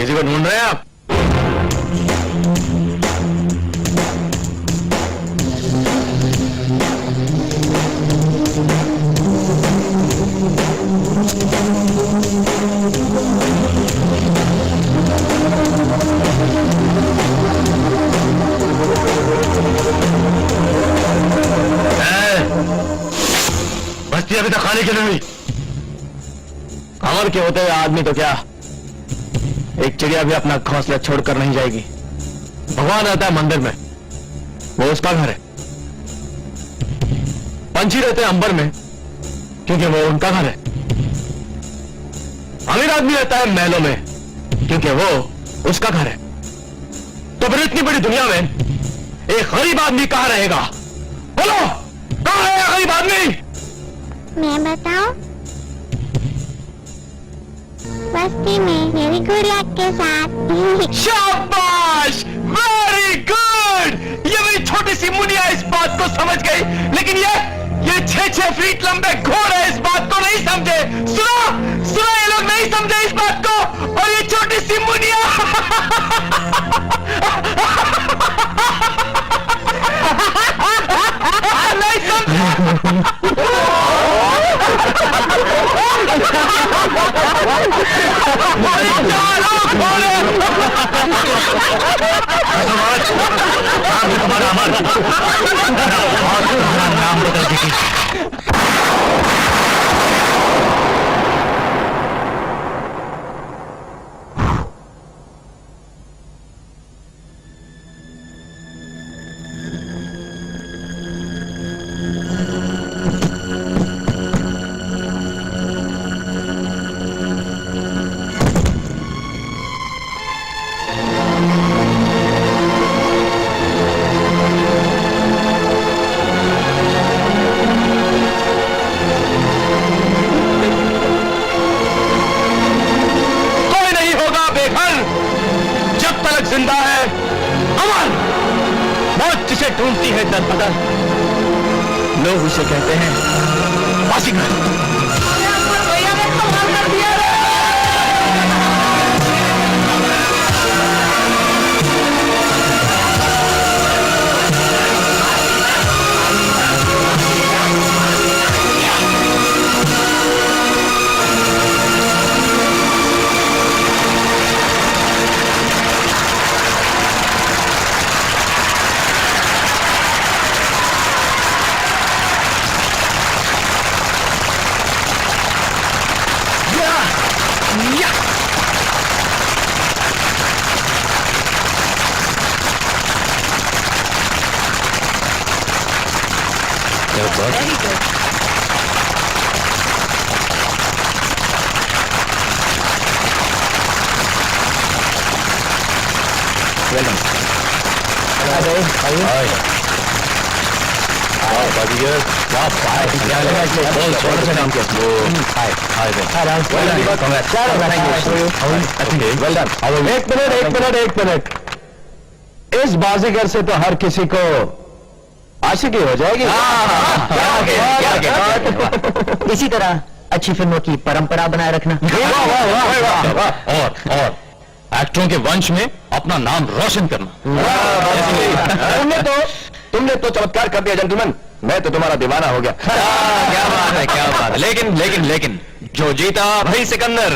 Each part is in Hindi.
किसी को ढूंढ रहे हैं आप? बस्ती अभी तक खाने के लिए हुई। कमर के होते हुए आदमी तो क्या, एक चिड़िया भी अपना घोंसला छोड़कर नहीं जाएगी। भगवान रहता है मंदिर में, वो उसका घर है। पंछी रहते हैं अंबर में, क्योंकि वो उनका घर है। अमीर आदमी रहता है महलों में, क्योंकि वो उसका घर है। तो फिर इतनी बड़ी दुनिया में एक गरीब आदमी कहां रहेगा? बोलो, कहां है गरीब आदमी? मैं बताऊं? बस्ती में मेरी गुड़िया के साथ। शाबाश, वेरी गुड। ये मेरी छोटी सी मुनिया इस बात को समझ गई, लेकिन ये 6-6 फीट लंबे घोड़े इस बात को नहीं समझे। सुनो सुनो, ये लोग नहीं समझे इस बात को, और ये छोटी सी मुनिया नहीं समझे। नाम बता दीजिए। जिंदा है अमर, मौत जिसे ढूंढती है दर बदर, लोग उसे कहते हैं बाजीगर। भैया ने कमाल कर दिया रे। Very good. Well done. Hello. How are you? Hi. Wow, बाजीगर, क्या बात है? क्या लगा कि बहुत छोटा सा काम किया? Hi. Hi there. Hello. Well done. Congrats. Well done. एक मिनट. इस बाजीगर से तो हर किसी को आशिकी हो जाएगी। इसी तरह अच्छी फिल्मों की परंपरा बनाए रखना। और एक्टरों के वंश में अपना नाम रोशन करना। तुमने तो चमत्कार कर दिया जेंटलमैन, मैं तो तुम्हारा दीवाना हो गया। क्या बात है। लेकिन जो जीता भाई सिकंदर।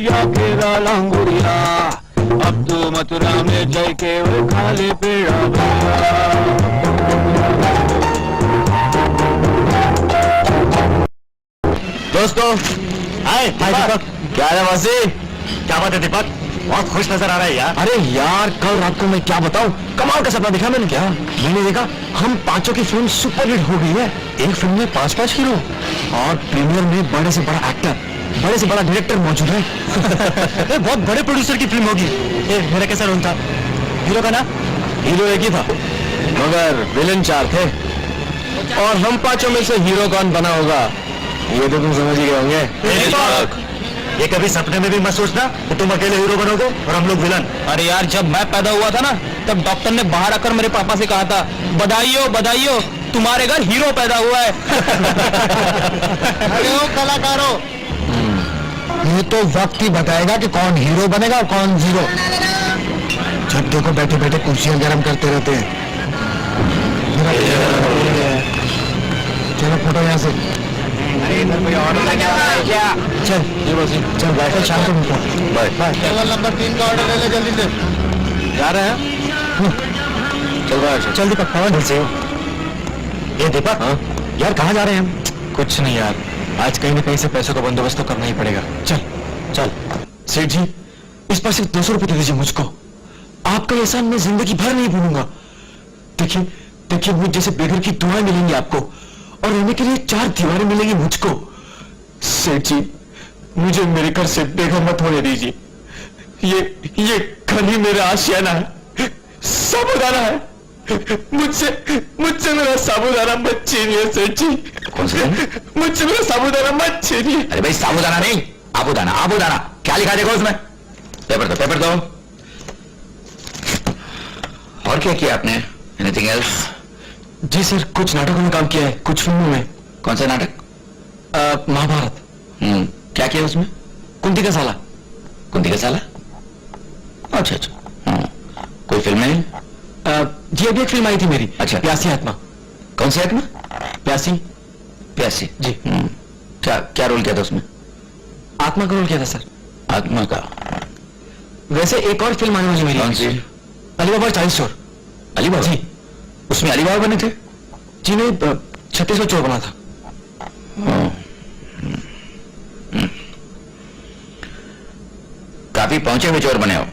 भैया केरा लांगुरिया, अब तो मथुरा में जय के वो खाले पेड़ा भैया। दोस्तों हाय दीपक, क्या है वासी? क्या बात है दीपक, बहुत खुश नजर आ रहा है यार। अरे यार कल रात को मैं क्या बताऊं, कमाल का सपना देखा मैंने। क्या? मैंने देखा हम पांचों की फिल्म सुपर हिट हो गई है। एक फिल्म में 5-5 हीरो और प्रीमियर में बड़े से बड़ा एक्टर, बड़े से बड़ा डायरेक्टर मौजूद है। बहुत बड़े प्रोड्यूसर की फिल्म होगी। मेरा कैसा रोल था? हीरो का ना? हीरो एक ही था मगर विलन 4 थे। और हम पांचों में से हीरो कौन बना होगा ये तो तुम समझ ही गए होंगे। ये कभी सपने में भी मत सोचना कि तुम अकेले हीरो बनोगे और हम लोग विलन। अरे यार जब मैं पैदा हुआ था ना तब डॉक्टर ने बाहर आकर मेरे पापा से कहा था, बधाइयो बधाइयो तुम्हारे घर हीरो पैदा हुआ है। अरे ओ कलाकारों, ये तो वक्त ही बताएगा कि कौन हीरो बनेगा और कौन जीरो। जब देखो बैठे बैठे कुर्सियां गर्म करते रहते हैं। चलो फोटो यहाँ से। चल चल बैठो, शाम को मिलते हैं। टेबल नंबर 3 का ऑर्डर ले ले जल्दी से। जा रहे हैं? चल दीपक, कहाँ से हो? ये दीपक, यार कहाँ जा रहे हैं हम? कुछ नहीं यार, आज कहीं न कहीं से पैसों का बंदोबस्त तो करना ही पड़ेगा। चल चल। सेठ जी इस पर सिर्फ 200 रुपए दे दीजिए मुझको। आपका एहसान मैं जिंदगी भर नहीं भूलूंगा। देखिए देखिए, मुझ जैसे बेघर की दुआएं मिलेंगी आपको और रहने के लिए 4 दीवारें मिलेंगी मुझको। सेठ जी मुझे मेरे घर से बेघर मत होने दीजिए। ये घर ही मेरा आशियाना है, साबुदाना है। मुझसे मेरा साबुदाना मत छीनिए सेठ जी। कौन सा? मुझसे मेरा साबुदाना मत छीनिए। अरे भाई साबुदाना नहीं, आबूदाना। आबूदाना क्या लिखा देखो उसमें। पेपर दो। और क्या किया आपने? Anything else? जी सर, कुछ नाटकों में काम किया है, कुछ फिल्मों में। कौन सा नाटक? महाभारत। क्या किया उसमें? कुंती का साला। कुंती का साला? अच्छा। कोई फिल्म नहीं? जी अभी एक फिल्म आई थी मेरी। अच्छा। प्यासी आत्मा। कौन सी आत्मा? प्यासी प्यासी जी। क्या रोल किया था उसमें? आत्मा का रोल किया था सर। आत्मा का? वैसे एक और फिल्म आई मुझे मेरी। कौन सी? अलीबाबा 40 चोर। अलीबाबा? जी। उसमें अलीबाबा बने थे? जी नहीं, 36वां चोर बना था। काफी पहुंचे हुए चोर बने हो।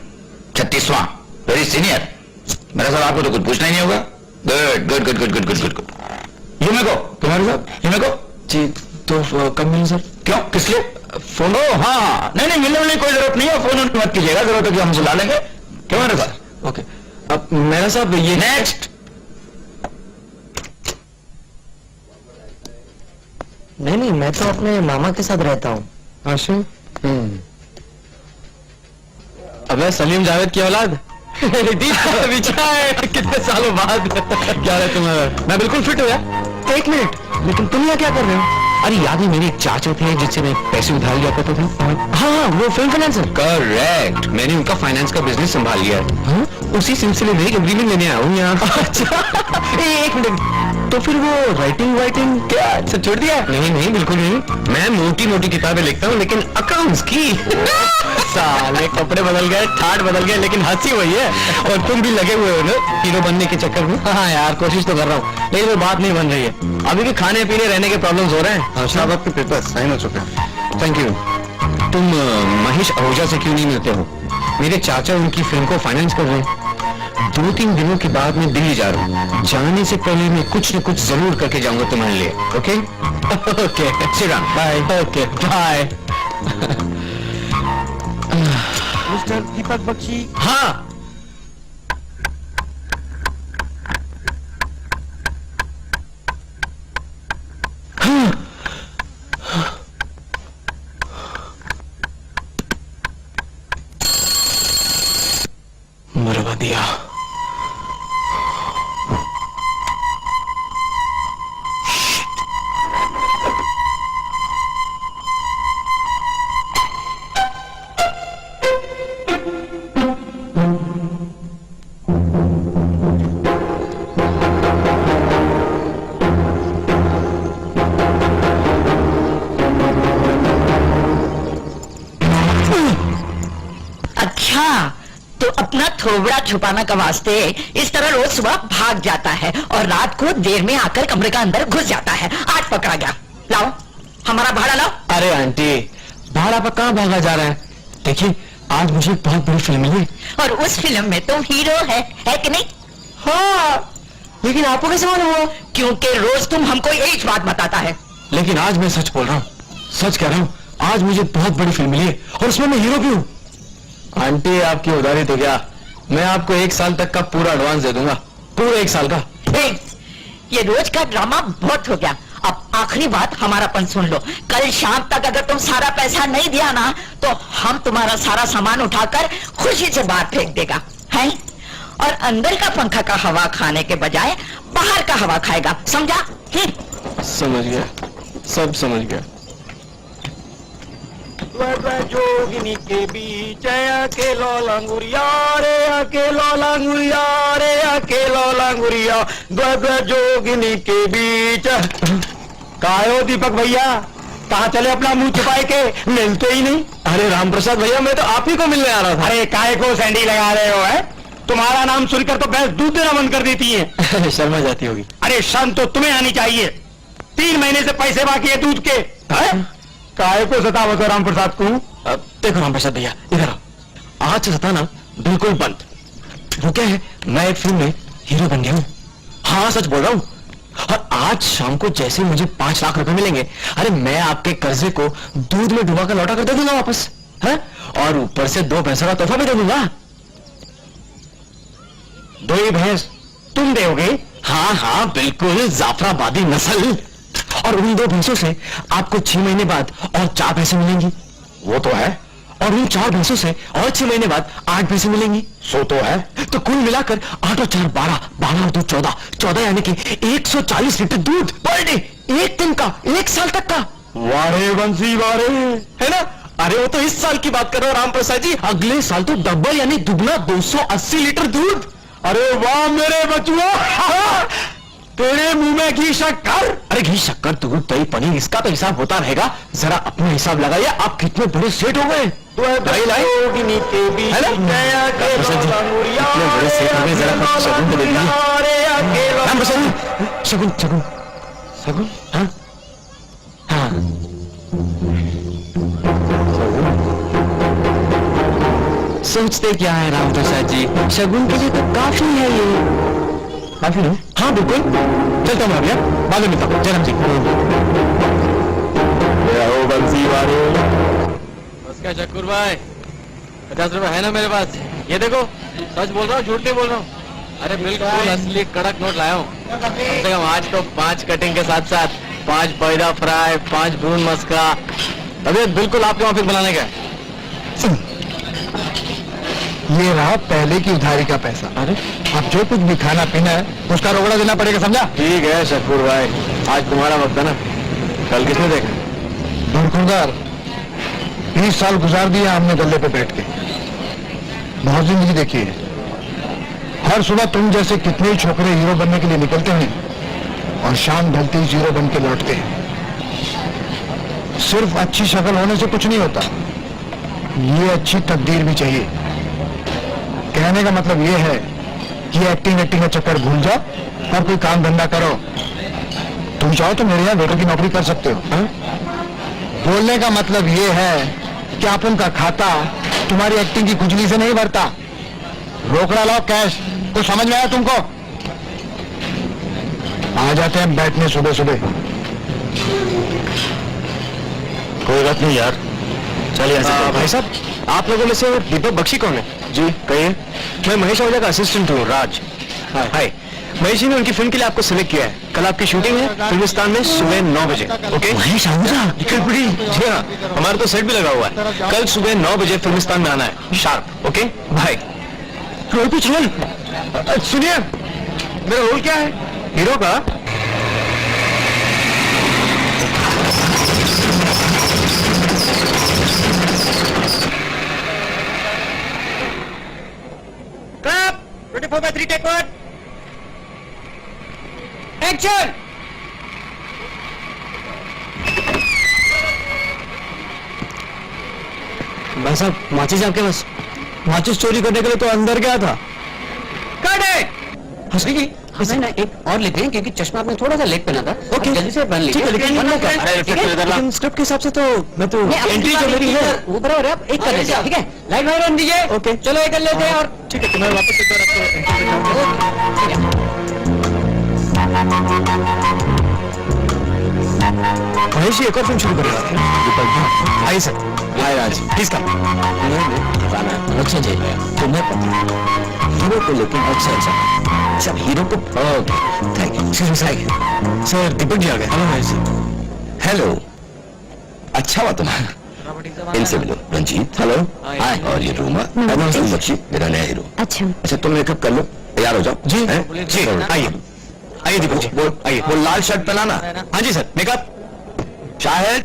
36वां, वेरी सीनियर। मेरा साहब आपको तो कुछ पूछना ही नहीं होगा। गुड। यूमेको, तुम्हारे साहब यूमेको? जी तो कब मिलूं सर? क्यों, किस लिए? फोन? हाँ, नहीं मिलने वाली कोई जरूरत नहीं है। फोन मत कीजिएगा, जरूरत है कि हम सुला लेंगे। क्यों मेरे साहब? ओके। अब मेरा साहब ये नेक्स्ट। नहीं, मैं तो अपने मामा के साथ रहता हूँ। आशिम। अबे सलीम जावेद की औलाद। कितने सालों बाद। क्या है तुम्हारा? मैं बिल्कुल फिट हूँ यार। 1 मिनट, लेकिन तुम यहाँ क्या कर रहे हो? अरे याद है मेरे एक चाचा थे जिससे मैं पैसे उधार लिया करता था। हाँ, वो फिल्म फाइनेंसर। करेक्ट, मैंने उनका फाइनेंस का बिजनेस संभाल लिया है। हाँ? उसी सिलसिले में एक एग्रीमेंट लेने आया हूँ यहाँ। अच्छा, 1 मिनट, तो फिर वो राइटिंग क्या सब छोड़ दिया? नहीं बिल्कुल नहीं। मैं मोटी किताबें लिखता हूँ लेकिन अकाउंट्स की। साले कपड़े बदल गए, ठाट बदल गए, लेकिन हंसी वही है। और तुम भी लगे हुए हो ना हीरो बनने के चक्कर में। हाँ यार, कोशिश तो कर रहा हूँ लेकिन वो बात नहीं बन रही है। अभी भी खाने पीने रहने के प्रॉब्लम्स हो रहे हैं। साहब आपके पेपर साइन हो चुके हैं। Thank you. तुम महेश आहूजा से क्यों नहीं मिलते हो? मेरे चाचा उनकी फिल्म को फाइनेंस कर रहे हैं। 2-3 दिनों के बाद मैं दिल्ली जा रहा हूँ। जाने से पहले मैं कुछ न कुछ जरूर करके जाऊंगा तुम्हारे लिए। ओके ओके, सिरा bye. Okay bye. Mister Deepak Bakshi. हाँ, मरवा दिया। अपना थोबड़ा छुपाना का वास्ते इस तरह रोज सुबह भाग जाता है और रात को देर में आकर कमरे का अंदर घुस जाता है। आज पकड़ा गया। लाओ हमारा भाड़ा लाओ। अरे आंटी, भाड़ा पर कहाँ भागा जा रहा है? देखिए, आज मुझे एक बहुत बड़ी फिल्म मिली और उस फिल्म में तुम हीरो है कि नहीं? हाँ, लेकिन आपको कैसे मालूम हुआ? क्योंकि रोज तुम हमको यही बात बताता है। लेकिन आज मैं सच बोल रहा हूँ, सच कह रहा हूँ। आज मुझे बहुत बड़ी फिल्म मिली है और उसमें मैं हीरो भी हूँ। आंटी, आपकी उधारी तो क्या, मैं आपको 1 साल तक का पूरा एडवांस दे दूंगा, पूरा 1 साल का। ये रोज का ड्रामा बहुत हो गया। अब आखिरी बात हमारापन सुन लो। कल शाम तक अगर तुम सारा पैसा नहीं दिया ना तो हम तुम्हारा सारा सामान उठाकर खुशी से बाहर फेंक देगा है, और अंदर का पंखा का हवा खाने के बजाय बाहर का हवा खाएगा, समझा? समझ गया, सब समझ गया। जोगिनी के बीच अकेलो लांगुरिया रे, अकेलो लांगुरिया रे, अकेलो लांगुरिया, जोगिनी के बीच। कायो दीपक भैया, कहाँ चले अपना मुंह छुपाए के, मिलते ही नहीं। अरे राम प्रसाद भैया, मैं तो आप ही को मिलने आ रहा था। अरे काय को सैंडी लगा रहे हो? है तुम्हारा नाम सुनकर तो भैंस दूध देना बंद कर देती है। शर्मा जाती होगी। अरे शर्म तो तुम्हें आनी चाहिए। 3 महीने से पैसे बाकी है दूध के। काय को सतावत हो राम प्रसाद को? देखो राम प्रसाद भैया, इधर आओ। आज से सताना बिल्कुल बंद। वो क्या है, मैं एक फिल्म में हीरो बन गया हूँ। हाँ, सच बोल रहा हूँ। और आज शाम को जैसे मुझे 5 लाख रुपए मिलेंगे, अरे मैं आपके कर्जे को दूध में डुबा कर लौटा कर दे दूंगा वापस, है? और ऊपर से 2 भैंसों का तोहफा भी दे दूंगा। 2 ही भैंस तुम दोगे? हाँ हाँ बिल्कुल, जाफराबादी नस्ल। और उन 2 भैंसों से आपको 6 महीने बाद और 4 भैंसें मिलेंगी। वो तो है। और उन 4 भैंसों से और 6 महीने बाद 8 भैंसें मिलेंगी। सो तो है। तो कुल मिलाकर 8 और 4 12, 12 और 2 14, 14 यानी कि 140 लीटर दूध पर डे, एक दिन का, 1 साल तक का। वारे बंसी वारे, है ना? अरे वो तो इस साल की बात कर रहा हूं राम प्रसाद जी। अगले साल तो डबल यानी दुगना, 280 लीटर दूध। अरे वाह मेरे बचुआ, तेरे मुंह में घी शक्कर। अरे घी शक्कर, दूध, दही, पनीर, इसका तो हिसाब होता रहेगा। जरा अपना हिसाब लगाइए, आप कितने बड़े सेठ हो गए। है ना? इतने बड़े सेठ हो गए, जरा कुछ शगुन तो दे दीजिए। राम प्रसाद जी, शगुन शगुन शगुन। हाँ हाँ, सोचते क्या है राम प्रसाद जी, शगुन के लिए तो काफी है ये। काफी है? हाँ बिल्कुल। चलता हूँ भैया, बाद में मिलता हूँ। जय राम जी। बंसी वाले। उसका शक्कुर भाई, 50 रुपए है ना मेरे पास? ये देखो, सच बोल रहा हूँ, झूठ नहीं बोल रहा हूँ। अरे बिल्कुल असली कड़क नोट लाया हूँ। कम से कम आज तो 5 कटिंग के साथ साथ 5 पैदा फ्राई, 5 भून मस्का। अभी बिल्कुल आपके ऑफिस बनाने का। ये रहा पहले की उधारी का पैसा। अरे अब जो कुछ भी खाना पीना है उसका रोकड़ा देना पड़ेगा, समझा? ठीक है शक्कुर भाई, आज तुम्हारा वक्त है ना, कल किसने देखा? दुर्गुदार 20 साल गुजार दिया हमने गले पे बैठ के। बहुत जिंदगी देखी है। हर सुबह तुम जैसे कितने ही छोकरे हीरो बनने के लिए निकलते हैं और शाम ढलते ही जीरो बन के लौटते हैं। सिर्फ अच्छी शक्ल होने से कुछ नहीं होता, ये अच्छी तकदीर भी चाहिए। कहने का मतलब ये है कि एक्टिंग का चक्कर भूल जाओ और कोई काम धंधा करो। तुम चाहो तो मेरे यहाँ वेटर की नौकरी कर सकते हो। हा? बोलने का मतलब ये है कि अपन का खाता तुम्हारी एक्टिंग की खुजली से नहीं भरता। रोकड़ा लाओ, कैश। कुछ समझ में आया तुमको? आ जाते हैं बैठने सुबह सुबह। कोई बात नहीं यार, चलिए। भाई साहब, आप लोगों में से दीपक बख्शी कौन है? जी कहिए। मैं महेश आहूजा का असिस्टेंट हूँ, राज। हाय। महेश जी ने उनकी फिल्म के लिए आपको सिलेक्ट किया है। कल आपकी शूटिंग है फिल्मिस्तान में सुबह 9 बजे। ओके? महेश आहूजा? जी हाँ, हमारा तो सेट भी लगा हुआ है। कल सुबह 9 बजे फिल्मिस्तान में आना है, शार्प। ओके भाई? रोल कुछ नहीं। सुनिए, मेरा रोल क्या है? हीरो का। Clap! 24/3 take 1. Action! भाई साहब, माचिस आपके पास? माचिस चोरी करने के लिए तो अंदर गया था। हंसी की हमें ना एक और लिख दें क्योंकि चश्मा आपने थोड़ा सा लेट पहना था। ओके। आप जल्दी से पहन लीजिए। ठीक है, लेकिन वरना क्या? लेकिन स्क्रिप्ट के हिसाब से तो मैं तो नहीं, अब एंट्री इसके जो बाद मेरी है। वो बराबर है, आप एक कर लीजिए, ठीक है? लाइट भाई रन दीजिए। ओके। चलो एक कर लेते हैं और ठीक है, तो मैं वापस एक बार आपको ठीक है। महेश जी एक और फिल्म शुरू करेगा। आइए sir. Hi Raj, please come. अच्छा जी तुम्हें पता हीरो को लेकिन अच्छा सब हीरो को thank you sir Deepak ji आ गए। हेलो महेश जी। हेलो अच्छा हुआ तुम्हारा इनसे मिलो रंजीत हेलो हाय और ये रूमा बच्ची मेरा नया हीरो अच्छा अच्छा तुम मेकअप कर लो तैयार हो जाओ जी हैं? जी आइए आइए दीपक जी वो आइए। वो लाल शर्ट पहनाना हाँ जी सर मेकअप। शायद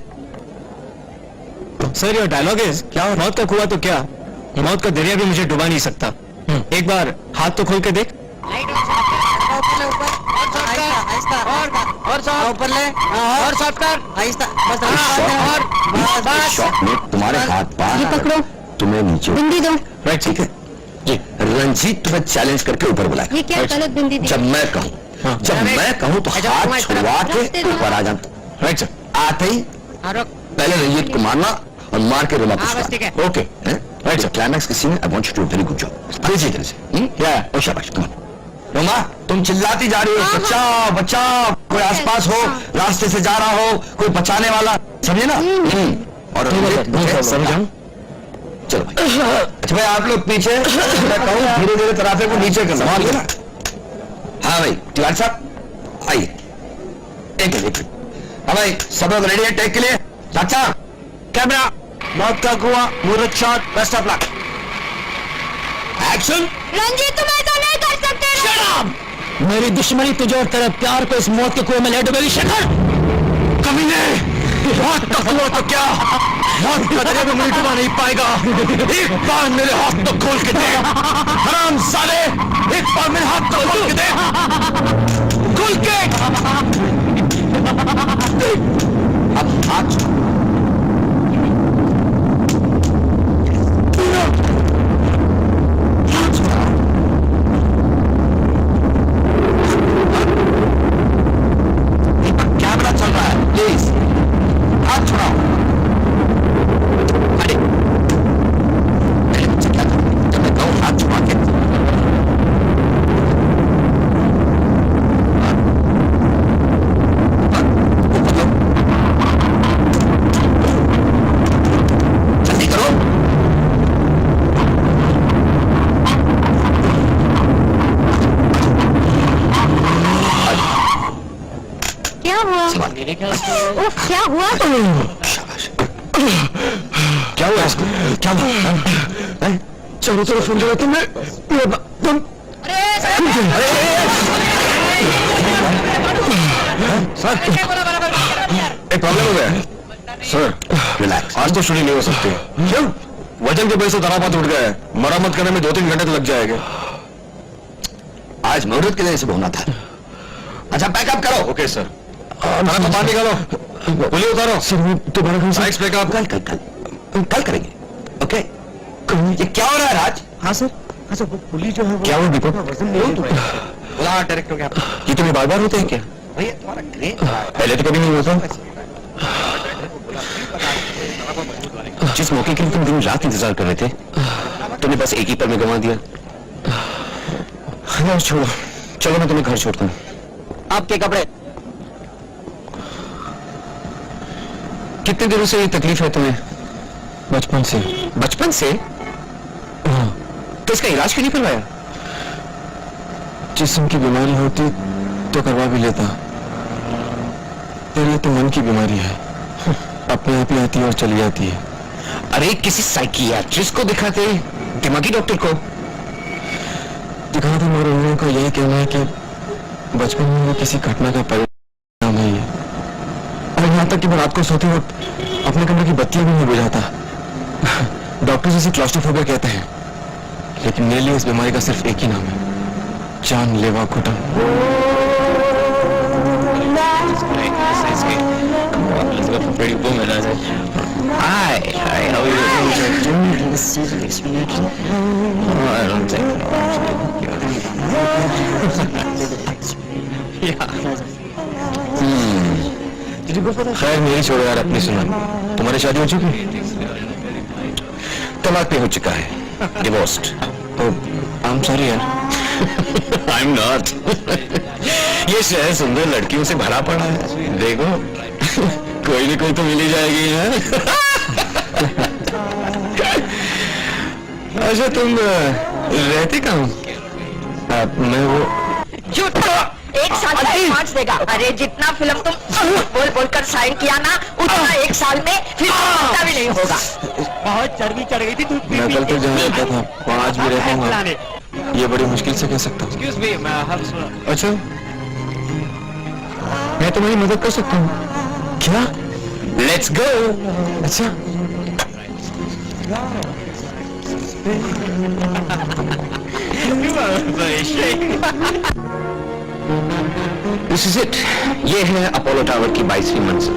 सर योर डायलॉग इज क्या मौत का कुआं तो क्या मौत का दरिया भी मुझे डुबा नहीं सकता। एक बार हाथ तो खोल के देख। और ऊपर ले और शॉट कर आहिस्ता बस शॉट में तुम्हारे हाथ पार ये पकड़ो। तुम्हें नीचे बिंदी दो। राइट ठीक है जी रंजीत तुम्हें चैलेंज करके ऊपर बुलाए ये क्या गलत बिंदी दी? जब मैं कहूँ हाँ। जब मैं कहूँ तो हाथ छुड़वा के ऊपर आ जाना राइट सर आते ही पहले रंजीत को मारना और मार के रोमा हाँ, बस ठीक है। ओके राइट सर क्लाइमैक्स की scene I want you to very good job please इधर से या ओ शाबाश कम रोमा तुम चिल्लाती जा रही हो बचाओ बचाओ कोई आसपास हो रास्ते से जा रहा हो कोई बचाने वाला समझे ना और रंजीत, समझा। चलो भाई अच्छा भाई आप लोग पीछे मैं कहूँ धीरे धीरे तराफे को नीचे करना मान ना हाँ भाई तिवारी साहब आइए एक मिनट हाँ भाई सब लोग रेडी है टेक के लिए चाचा कैमरा मौत का कुआं मुहूर्त shot best of luck action Ranjit तुम ऐसा नहीं कर सकते। मेरी दुश्मनी तुझे और तेरे प्यार को इस मौत के कुएं में ले डुबेगी। शेखर कमीने मौत का कुआं तो क्या मौत का दरिया में मुझे डुबा नहीं पाएगा। एक बार मेरे हाथ तो खोल के दे हराम साले एक बार मेरे हाथ तो खोल के दे खोल के अब हाथ कैमरा चल रहा है प्लीज हाथ छुड़ाओ अरे जब मैं कहूँ हाथ छुड़ा के जल्दी करो क्या हुआ? मेरे ख्याल से उफ, क्या हुआ? शाबाश क्या हुआ इसको क्या हुआ चारों तरफ सुन रहे तुम सर एक प्रॉब्लम हो गया सर रिलैक्स आज तो शूटिंग नहीं हो सकती। क्यों? वजन के वजह से दरापात उठ गया है मरम्मत करने में 2-3 घंटे तो लग जाएंगे। आज मुहूर्त के दिन से होना था अच्छा पैकअप करो ओके सर खाना तो बाहर निकालो बोलिए उतारो सर दोबारा साइक्स पैकअप कल कल कल कल करेंगे ओके ये क्या हो रहा है राज हाँ सर अच्छा वो पुलिस जो है क्या हुआ दीपक बोला डायरेक्टर क्या ये तुम्हें बार बार होते हैं क्या भैया तुम्हारा ग्रेट पहले तो कभी नहीं होता। जिस मौके के लिए तुम दिन रात इंतजार कर रहे थे तुमने बस एक ही पल में गंवा दिया। यार छोड़ो चलो मैं तुम्हें घर छोड़ता हूँ। आपके कपड़े कितने दिनों से ये तकलीफ है तुम्हें? बचपन से। बचपन से? हाँ। तो इसका इलाज क्यों नहीं करवाया? जिस्म की बीमारी होती तो करवा भी लेता पर ये तो मन की बीमारी है अपने आप ही आती है और चली जाती है। अरे किसी साइकियाट्रिस्ट को दिखाते दिमागी डॉक्टर को दिखाते मगर उन लोगों का यही कहना है कि बचपन में वो किसी घटना का परिणाम है ये। और यहाँ तक कि मैं रात को सोते वक्त अपने कमरे की बत्तियां भी नहीं बुझाता। डॉक्टर इसे क्लॉस्ट्रोफोबिया कहते हैं लेकिन मेरे लिए इस बीमारी का सिर्फ एक ही नाम है जानलेवा घुटन। Hi, how are you? I don't think. खैर मेरी छोड़ो यार, अपनी सुना। तुम्हारी शादी हो चुकी? तलाक पे हो चुका है, डिवोर्स्ड। आई एम सॉरी यार। I am not. ये शहर सुंदर लड़कियों से भरा पड़ा है, देखो कोई ना कोई तो मिल ही जाएगी है? अच्छा तुम रहते कहाँ? मैं वो झूठा, 1 साल का एडवांस देगा। अरे जितना फिल्म तुम बोल बोल कर साइन किया ना, उतना 1 साल में फिर पता भी नहीं होगा। बहुत चर्बी चढ़ गई थी तू। मैं कल तक जहाँ रहता था वहाँ आज भी रहता हूँ। ये बड़ी मुश्किल से कह सकता हूँ। Excuse me, मैं have सुना। अच्छा, मैं तुम्हारी मदद कर सकता हूँ। क्या? Let's go. अच्छा, दिस इज इट। ये है अपोलो टावर की 22वीं मंजिल।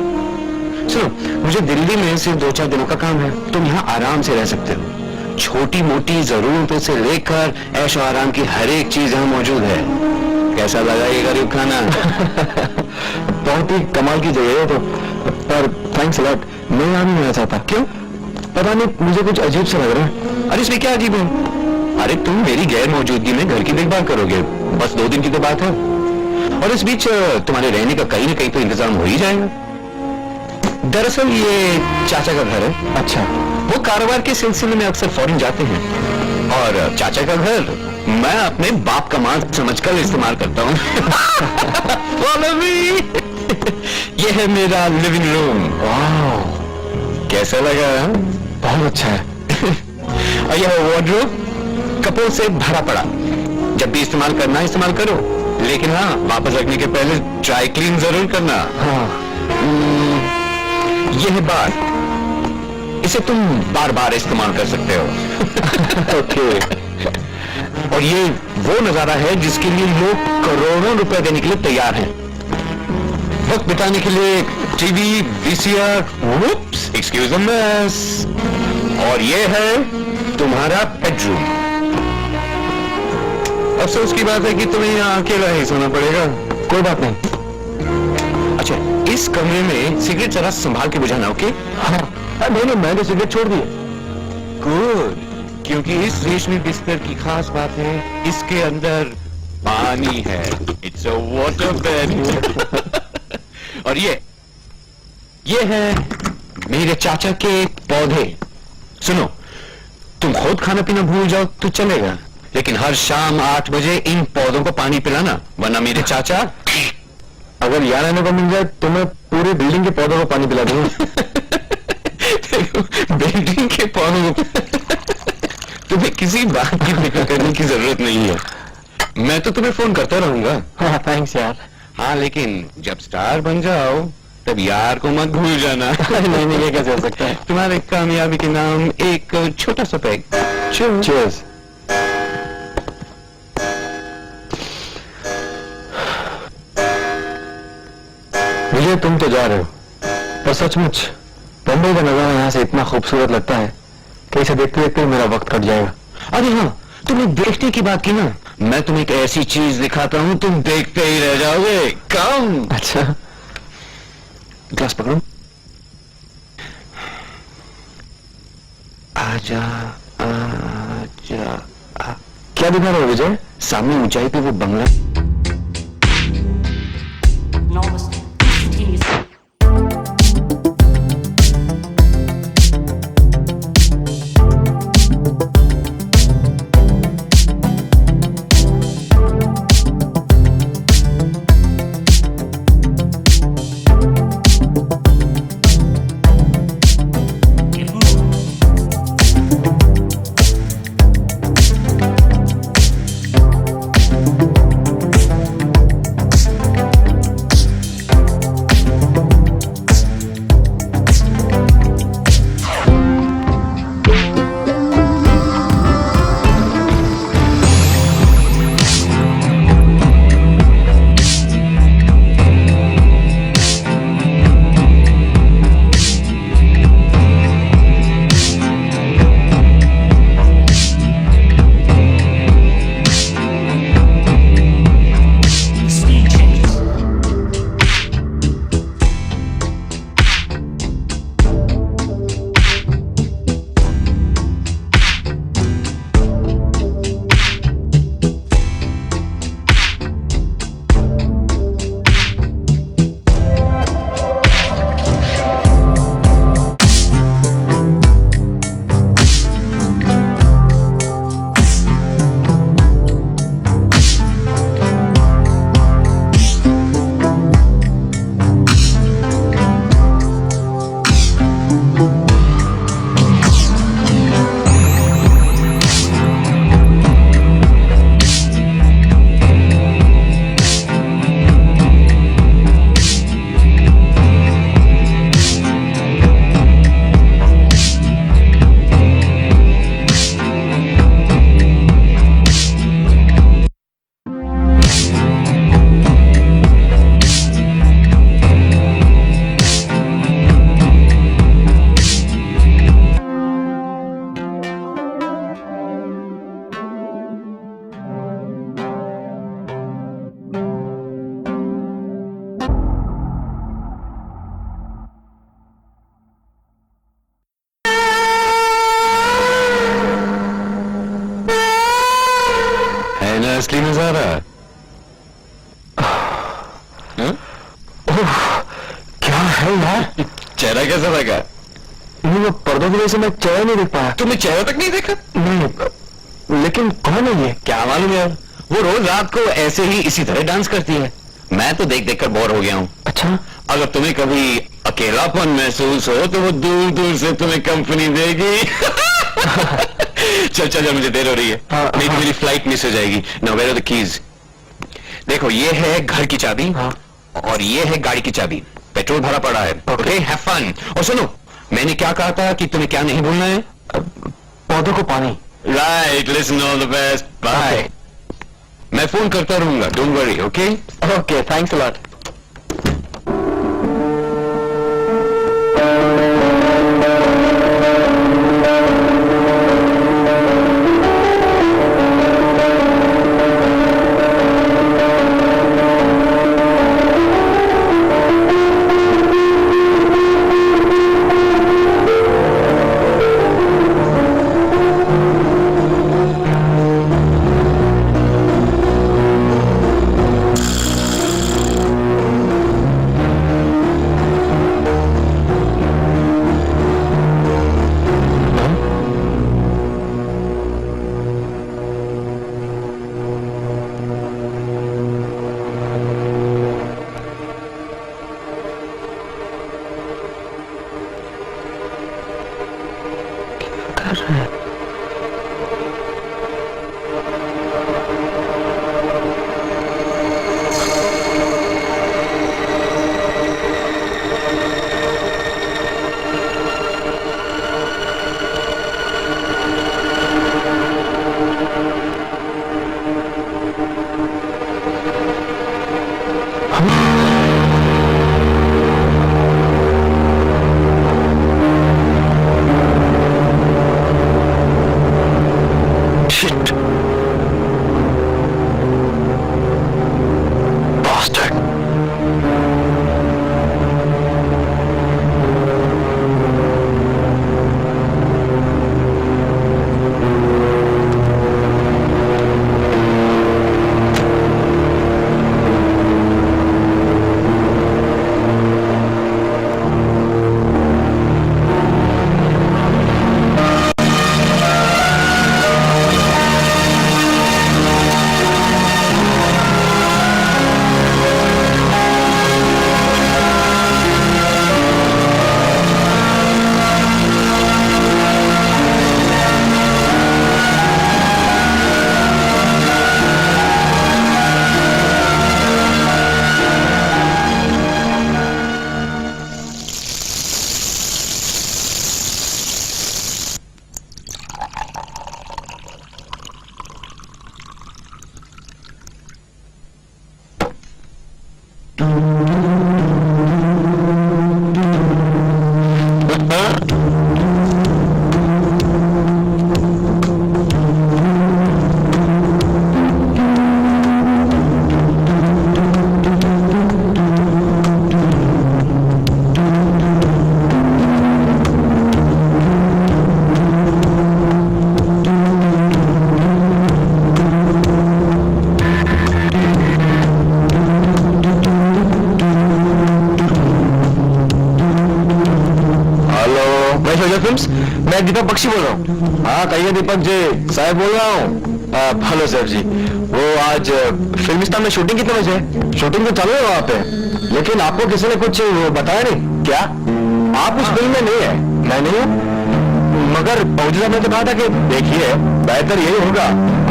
सुनो, मुझे दिल्ली में सिर्फ 2-4 दिनों का काम है। तुम यहाँ आराम से रह सकते हो। छोटी मोटी जरूरतों से लेकर ऐशो आराम की हर एक चीज यहाँ मौजूद है। कैसा लगा ये गरीब खाना? बहुत ही कमाल की जगह है। तो पर थैंक्स लॉट। मैं यहाँ नहीं रहना चाहता। क्यों? पता नहीं, मुझे कुछ अजीब सा लग रहा है। अरे इसमें क्या अजीब है? अरे तुम मेरी गैर मौजूदगी में घर की देखभाल करोगे, बस 2 दिन की तो बात है। और इस बीच तुम्हारे रहने का कहीं ना कहीं तो इंतजाम हो ही जाएगा। दरअसल ये चाचा का घर है। अच्छा, वो कारोबार के सिलसिले में अक्सर फॉरेन जाते हैं, और चाचा का घर मैं अपने बाप का माल समझकर इस्तेमाल करता हूँ। Follow me। ये है मेरा लिविंग रूम। वाह, कैसा लगा? बहुत अच्छा है। और यह वार्डरोब कपड़ों से भरा पड़ा। जब भी इस्तेमाल करना इस्तेमाल करो, लेकिन हाँ, वापस रखने के पहले ड्राई क्लीन जरूर करना। हाँ। ये है बार, इसे तुम बार बार इस्तेमाल कर सकते हो। ओके। और ये वो नजारा है जिसके लिए लोग करोड़ों रुपए देने के लिए तैयार हैं। वक्त बिताने के लिए TV, VCR, whoops, excuse the miss. और ये है तुम्हारा बेडरूम। अफसोस की बात है कि तुम्हें यहाँ अकेला ही सोना पड़ेगा। कोई बात नहीं। अच्छा, इस कमरे में सिगरेट जरा संभाल के बुझाना, ओके? हाँ, नहीं, मैंने सिगरेट छोड़ दी। गुड, क्योंकि इस रेशमी बिस्तर की खास बात है, इसके अंदर पानी है। It's a water bed. और ये है मेरे चाचा के पौधे। सुनो, तुम खुद खाना पीना भूल जाओ तो चलेगा, लेकिन हर शाम 8 बजे इन पौधों को पानी पिलाना, वरना मेरे चाचा। अगर यहाँ रहने को मिल जाए तो मैं पूरे बिल्डिंग के पौधों को पानी पिला दूंगा। बिल्डिंग के पौधों को तुम्हें किसी बात की फिक्र करने की जरूरत नहीं है। मैं तो तुम्हें फोन करता रहूंगा। हाँ, थैंक्स यार। हाँ, लेकिन जब स्टार बन जाओ तब यार को मत भूल जाना। नहीं, ये कैसे हो सकता है? तुम्हारे कामयाबी के नाम एक छोटा सा पैक। चीयर्स। मुझे तुम तो जा रहे हो, पर सचमुच बम्बई का नजारा यहाँ से इतना खूबसूरत लगता है कि इसे देखते देखते मेरा वक्त कट जाएगा। अरे हाँ, तुमने देखने की बात की ना, मैं तुम्हें एक ऐसी चीज दिखाता हूँ, तुम देखते ही रह जाओगे। कम। अच्छा, ग्लास पकड़ो। आजा आजा। क्या दिखा रहे हो विजय? सामने ऊंचाई पे वो बंगला। है यार, चेहरा कैसा लगा? नहीं वो पर्दों की वजह से मैं चेहरा नहीं देख पाया। तुमने चेहरा तक नहीं देखा? नहीं, लेकिन कौन है ये? क्या मालूम यार, वो रोज रात को ऐसे ही इसी तरह डांस करती है। मैं तो देख देख कर बोर हो गया हूँ। अच्छा, अगर तुम्हें कभी अकेलापन महसूस हो तो वो दूर दूर से तुम्हें कंपनी देगी। चल चल चल, मुझे देर हो रही है, नहीं तो मेरी फ्लाइट मिस हो जाएगी। Now where are the keys? देखो, ये है घर की चाबी और ये है गाड़ी की चाबी। पेट्रोल भरा पड़ा है। Okay, have fun. और सुनो, मैंने क्या कहा था कि तुम्हें क्या नहीं भूलना है? पौधों को पानी। Right, listen, all the best, bye. मैं फोन करता रहूंगा, don't worry. Okay okay, thanks a lot. मैं दीपक बख्शी बोल रहा हूँ। हाँ कहिए दीपक जी, साहब बोल रहा हूँ। हेलो सर जी, वो आज फिल्मिस्तान में शूटिंग कितने बजे है? शूटिंग तो चालू है वहाँ पे, लेकिन आपको किसी ने कुछ बताया नहीं क्या? आप उस फिल्म में नहीं है? मैं नहीं हूँ, मगर पहुंचा साहब ने तो कहा था कि देखिए बेहतर यही होगा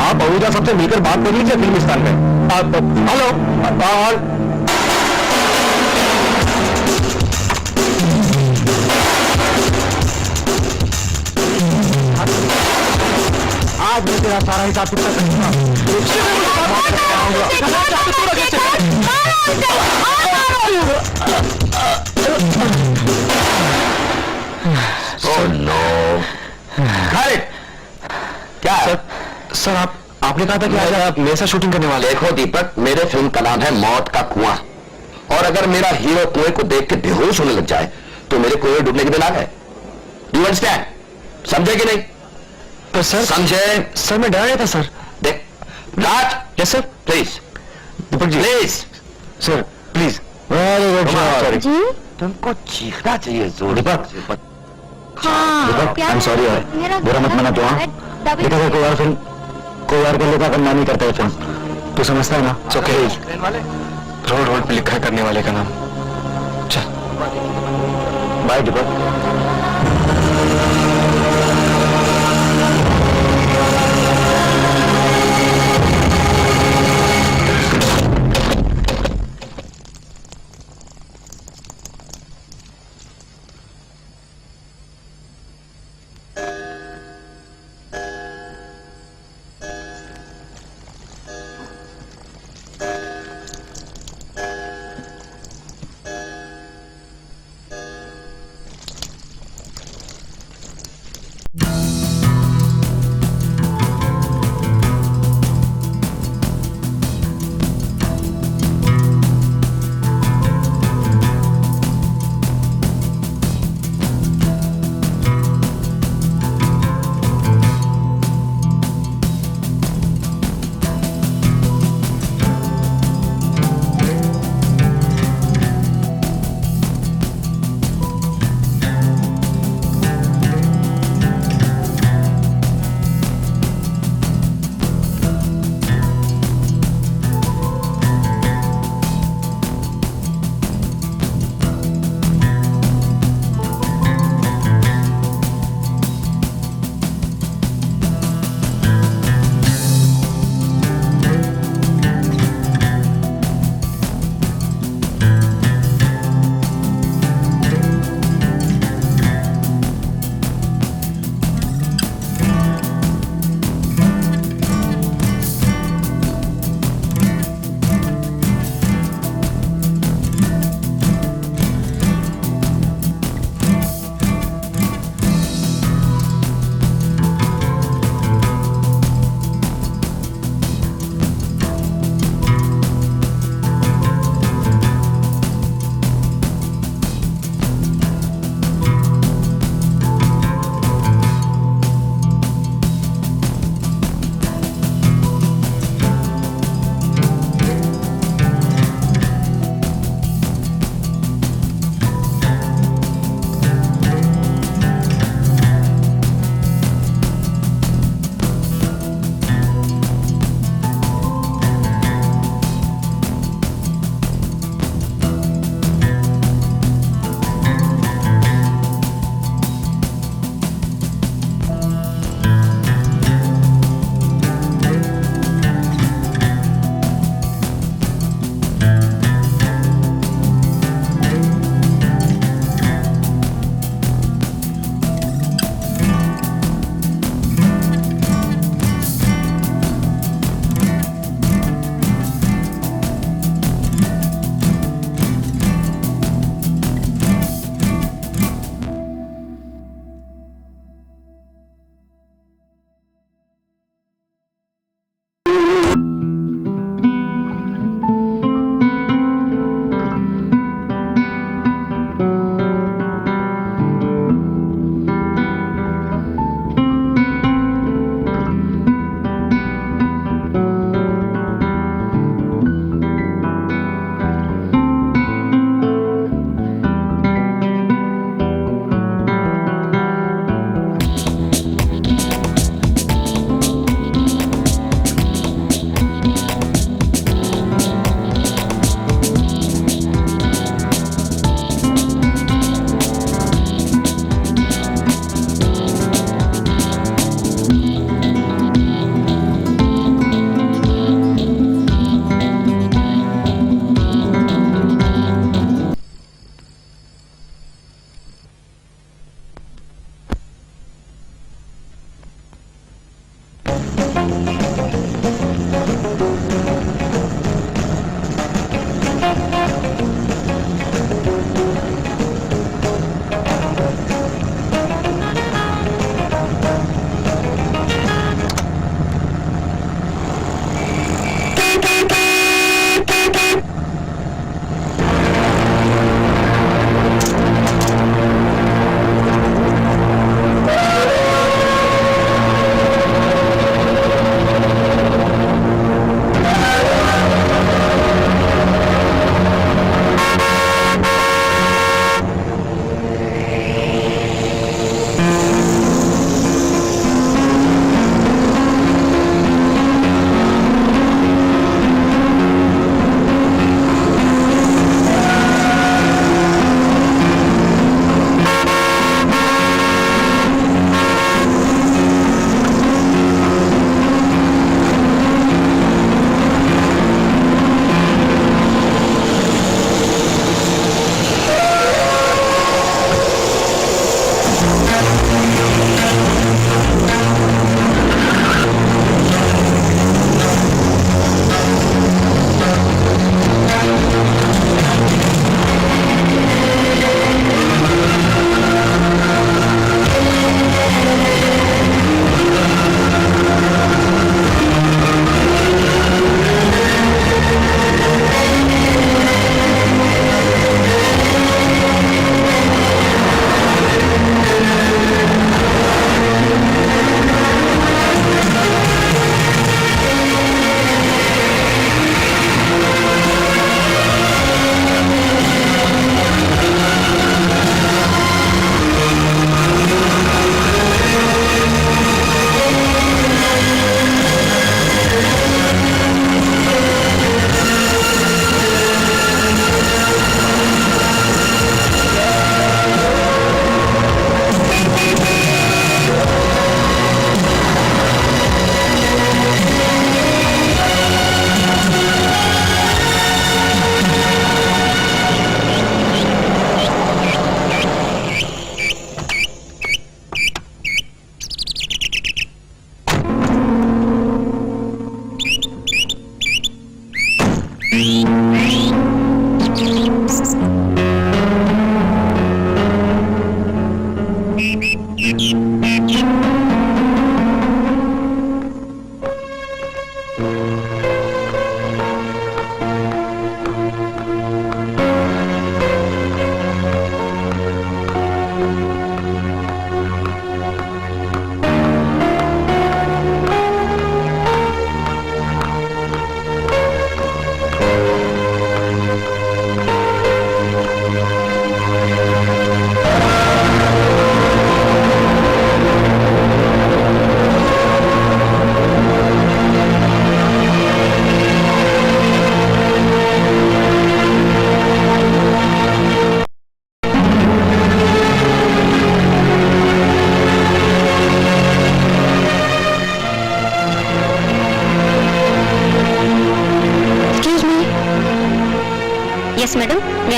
आप पहुंचा सबसे मिलकर बात कर लीजिए फिल्मिस्तान में। हेलो, आज मैं तेरा सारा हिसाब कितना क्या है? सर आपने कहा था कि आज आप मेरे साथ शूटिंग करने वाले। देखो दीपक, मेरे फिल्म का नाम है मौत का कुआं, और अगर मेरा हीरो कुएं को देख के बेहोश होने लग जाए तो मेरे कुएं डूबने के दिन आ गए। You understand? समझे कि नहीं? पर सर समझे? सर मैं डर रहा था सर। देख Raj. Yes sir. Please Deepak ji please sir please. Sorry. जी तुमको चीखना चाहिए जोर पर। हाँ आई एम सॉरी यार, बुरा मत माना तो हाँ। देखा कोई और फिल्म कोई और कर लेता, करना नहीं करता है फिल्म, तू समझता है ना? ओके, रोड रोड पे लिखा है करने वाले का नाम। चल bye Deepak.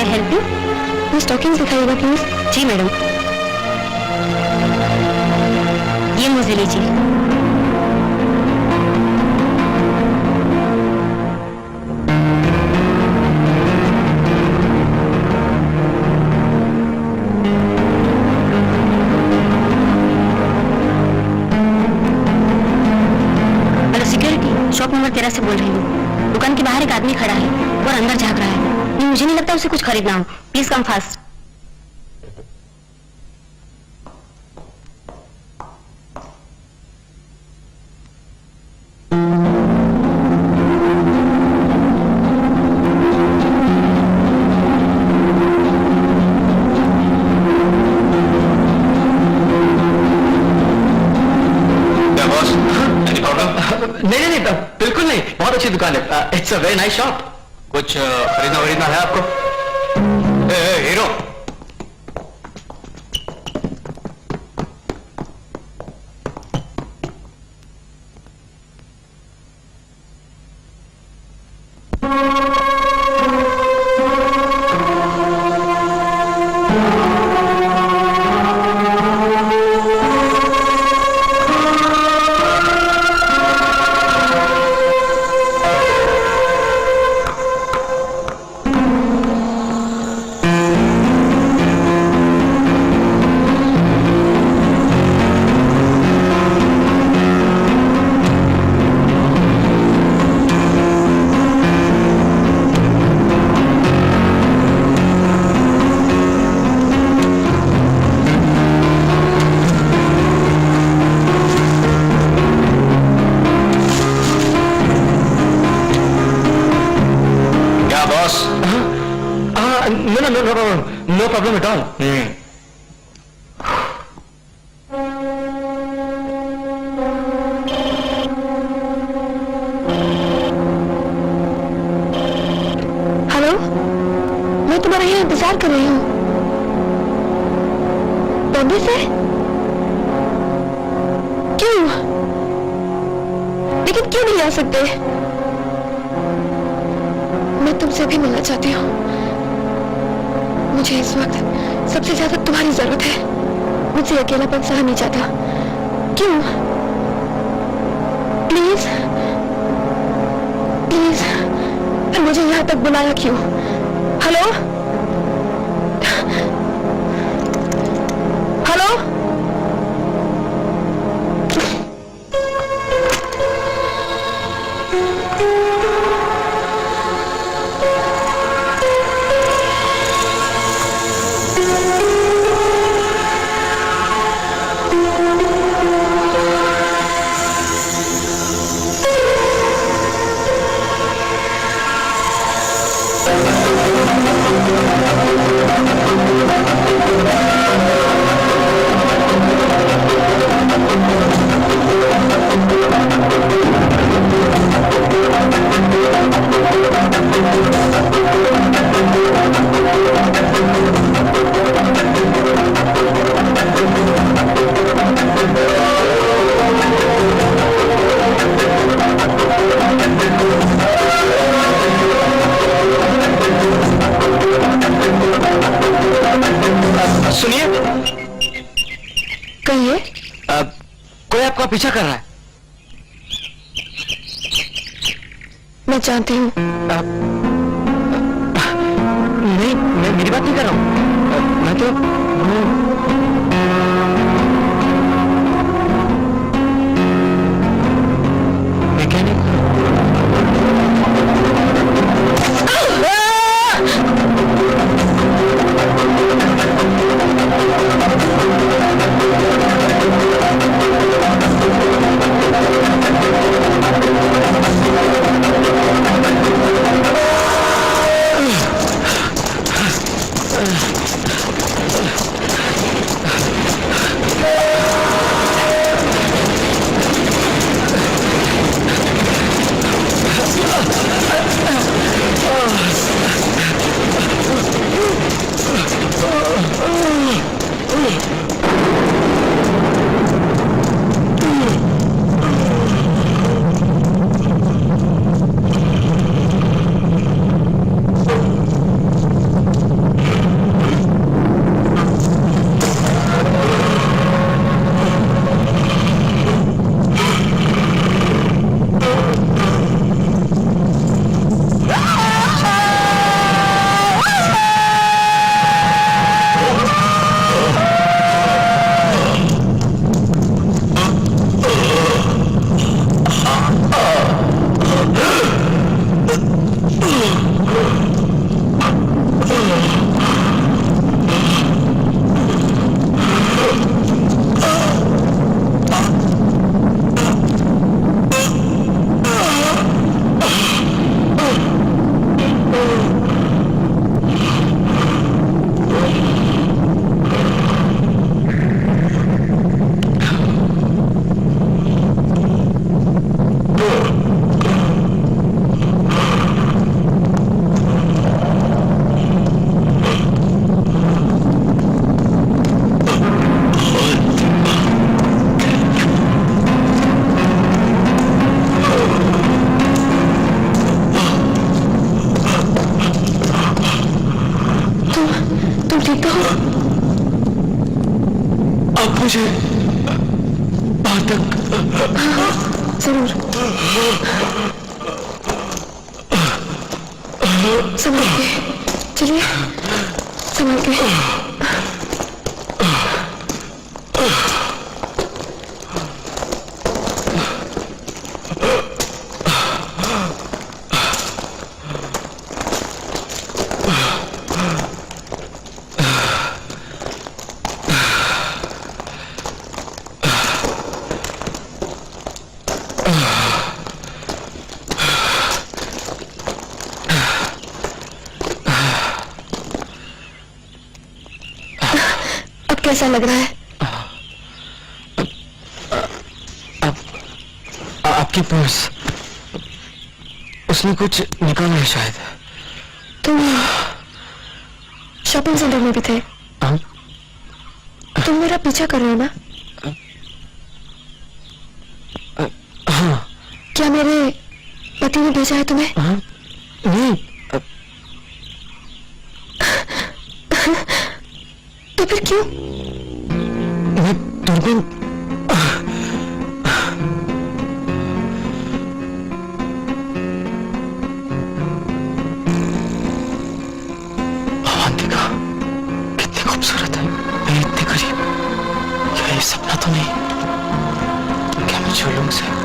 Help you? Stockings दिखाइएगा प्लीज। जी मैडम, ये मुझे लीजिए। शॉप नंबर 13 से बोल रही हूँ। दुकान के बाहर एक आदमी खड़ा है और अंदर झांक रहा है। मुझे नहीं लगता उसे कुछ खरीदना हो। Please come fast. नहीं नहीं बिल्कुल नहीं, बहुत अच्छी दुकान है। It's a very nice shop. कुछ खरीदना है आपको? Hero, no problem at all. Hello, मैं तुम्हारा यहाँ इंतजार कर रही हूँ। बॉम्बे से? क्यों? लेकिन क्यों नहीं आ सकते? मैं तुमसे भी मिलना चाहती हूँ। मुझे इस वक्त सबसे ज्यादा तुम्हारी जरूरत है। मुझसे अकेलापन सहा नहीं जाता। क्यों? प्लीज प्लीज मुझे यहाँ तक बुलाया क्यों? हेलो हेलो, सुनिए, कहिए। कोई आपका पीछा कर रहा है। मैं जानती हूँ। नहीं, मैं मेरी बात नहीं कर रहा हूँ। मैं तो मैकेनिक। अब मुझे बाहर तक जरूर। संभाल के चलिए, संभाल के। कैसा लग रहा है? आपकी पर्स, उसने कुछ निकाला है शायद। तुम शॉपिंग सेंटर में भी थे? हाँ? तुम मेरा पीछा कर रहे हो ना? हाँ। क्या मेरे पति ने भेजा है तुम्हें? हाँ? नहीं। तो फिर क्यों? मैं दूरबीन अवंतिका कितनी खूबसूरत है, मैं इतने करीब। क्या ये सपना तो नहीं? क्या मैं छू लूं उसे?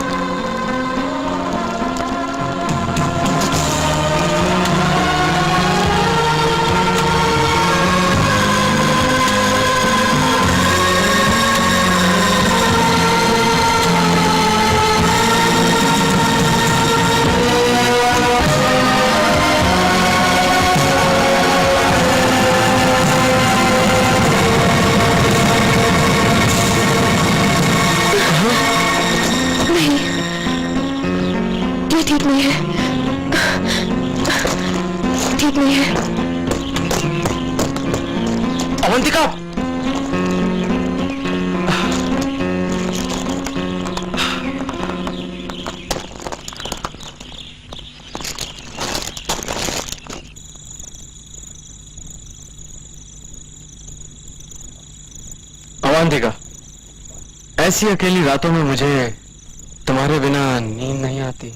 ठीक नहीं है, ठीक नहीं है। अवंतिका, अवंतिका, ऐसी अकेली रातों में मुझे तुम्हारे बिना नींद नहीं आती।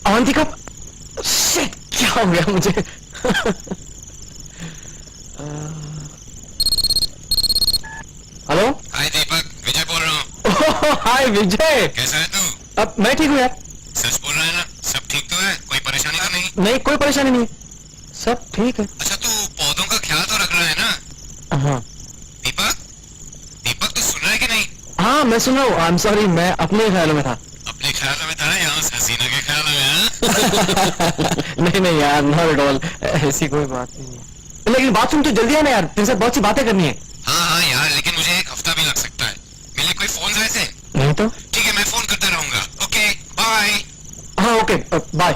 अवंतिका, शिट, क्या हो गया मुझे? हेलो। हाय दीपक, विजय बोल रहा हूँ। हाय विजय, कैसा है तू? अब मैं ठीक हूँ यार। सच बोल रहा है ना? सब ठीक तो है? कोई परेशानी तो नहीं? नहीं, कोई परेशानी नहीं, सब ठीक है। अच्छा, तू पौधों का ख्याल तो रख रहा है ना? हाँ। दीपक, दीपक, तू सुन रहा है कि नहीं? हाँ, मैं सुन रहा हूँ। आई एम सॉरी, मैं अपने ख्यालों में था। अपने ख्याल में था या उस हसीना के ख्याल में? नहीं नहीं यार, नॉट एट ऑल, ऐसी कोई बात नहीं है। लेकिन बाथरूम तो जल्दी है ना यार, तुमसे बहुत सी बातें करनी है। हाँ हाँ यार, लेकिन मुझे एक हफ्ता भी लग सकता है। मेरे कोई फोन आए थे? नहीं तो ठीक है, मैं फोन करता रहूंगा। Okay, bye. हाँ ओके, बाय।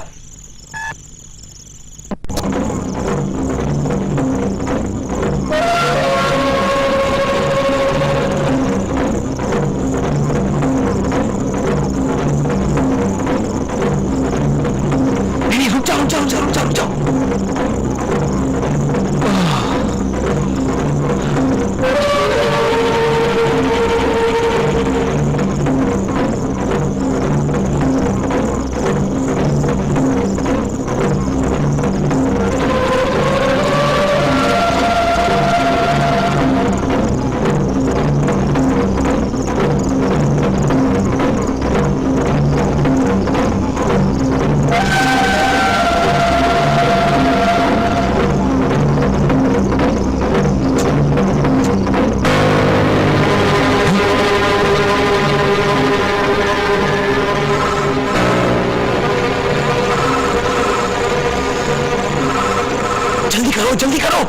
जल्दी करो जल्दी करो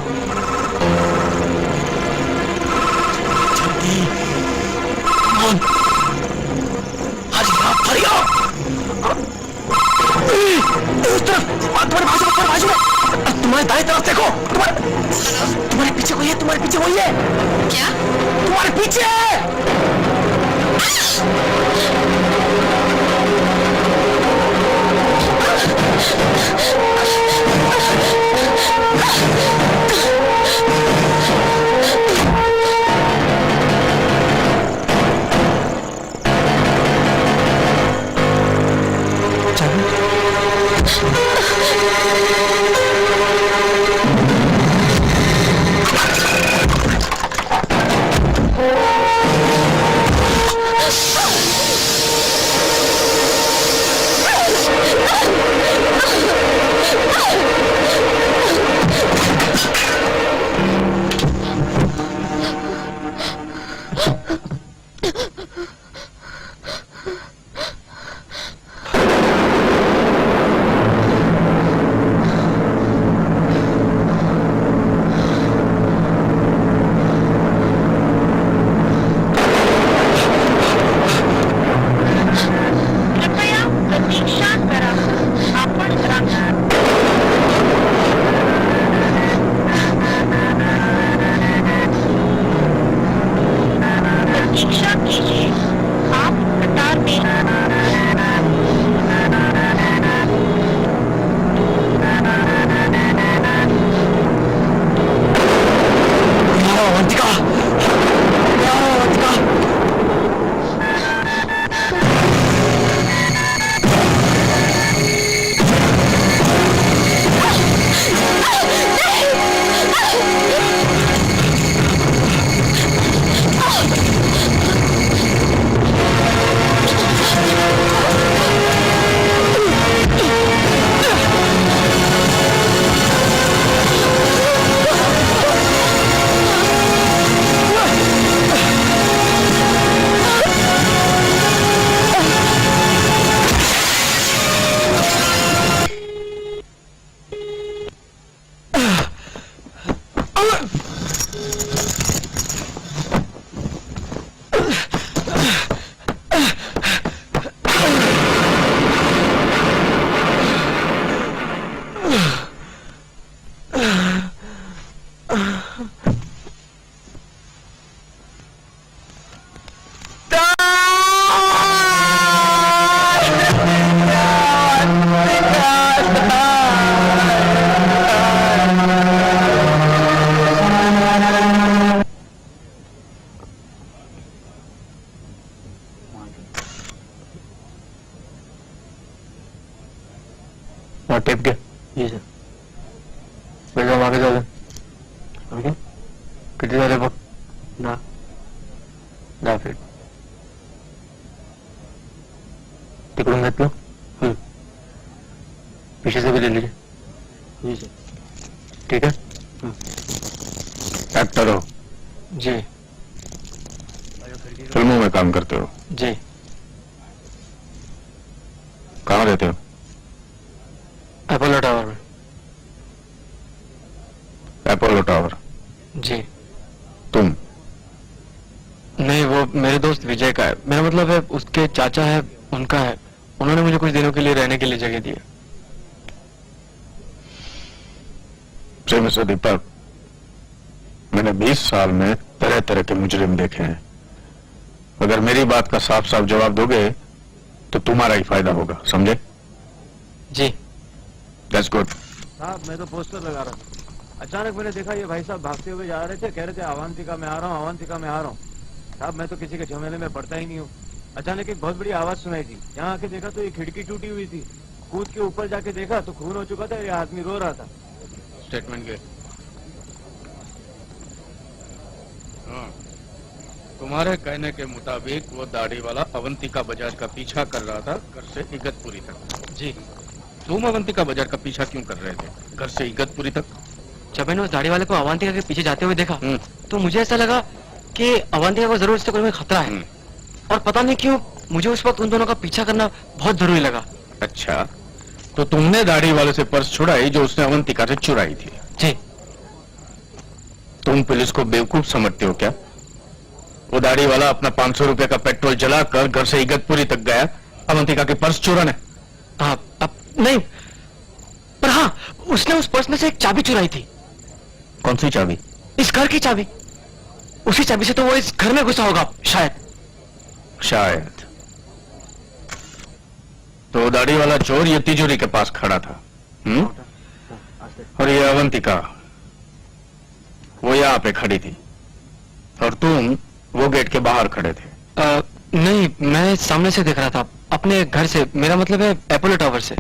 जल्दी हरी आप उस तरफ तुम्हारे बाजू में तुम्हारे दाएं तरफ देखो तुम्हारे पीछे कोई है तुम्हारे पीछे वही है क्या? तुम्हारे पीछे है कृपया प्रतीक्षा करा आपण प्रतीक्षा कीजिए आप कतार में अवंतिका अवंतिका और टेप के जी सर बेटा आगे जाओ ओके कितने वाले वो ना फिर तिकड़ूंगा इतना पीछे से भी ले लीजिए जी सर ठीक है एक्टर हो जी फिल्मों में काम करते हो जी कहाँ रहते हो अपोलो टावर में अपोलो टावर जी तुम नहीं वो मेरे दोस्त विजय का है मेरा मतलब है उसके चाचा है उनका है उन्होंने मुझे कुछ दिनों के लिए रहने के लिए जगह दी है जी मिस्टर दीपक मैंने 20 साल में तरह तरह के मुजरिम देखे हैं अगर मेरी बात का साफ साफ जवाब दोगे तो तुम्हारा ही फायदा होगा समझे जी दैट्स गुड साहब मैं तो पोस्टर लगा रहा था अचानक मैंने देखा ये भाई साहब भागते हुए जा रहे थे कह रहे थे अवंतिका में आ रहा हूँ अवंतिका में आ रहा हूँ साहब मैं तो किसी के झमेले में पड़ता ही नहीं हूँ अचानक एक बहुत बड़ी आवाज सुनाई थी यहाँ आके देखा तो ये खिड़की टूटी हुई थी कूद के ऊपर जाके देखा तो खून हो चुका था ये आदमी रो रहा था स्टेटमेंट के तुम्हारे कहने के मुताबिक वो दाढ़ी वाला अवंतिका बाजार का पीछा कर रहा था घर से इगतपुरी तक जी तुम अवंतिका बाजार का पीछा क्यों कर रहे थे घर से इगतपुरी तक जब मैंने उस दाढ़ी वाले को अवंतिका के पीछे जाते हुए देखा तो मुझे ऐसा लगा कि अवंतिका को जरूर इससे कोई खतरा है और पता नहीं क्यों मुझे उस वक्त उन दोनों का पीछा करना बहुत जरूरी लगा अच्छा तो तुमने दाढ़ी वाले से पर्स छुड़ाई जो उसने अवंतिका से चुराई थी जी। तुम पुलिस को बेवकूफ समझते हो क्या? वो दाढ़ी वाला अपना 500 रुपए का पेट्रोल जलाकर घर से इगतपुरी तक गया अवंतिका के पर्स चुराने। हाँ, अब नहीं, पर हाँ, उसने उस पर्स में से एक चाबी चुराई थी। कौन सी चाबी? इस घर की चाबी। उसी चाबी से तो वो इस घर में घुसा होगा शायद। शायद। तो दाढ़ी वाला चोर ये तिजोरी के पास खड़ा था, और ये अवंतिका वो यहाँ पे खड़ी थी, और तुम वो गेट के बाहर खड़े थे। नहीं, मैं सामने से देख रहा था, अपने घर से, मेरा मतलब है अपोलो टावर से।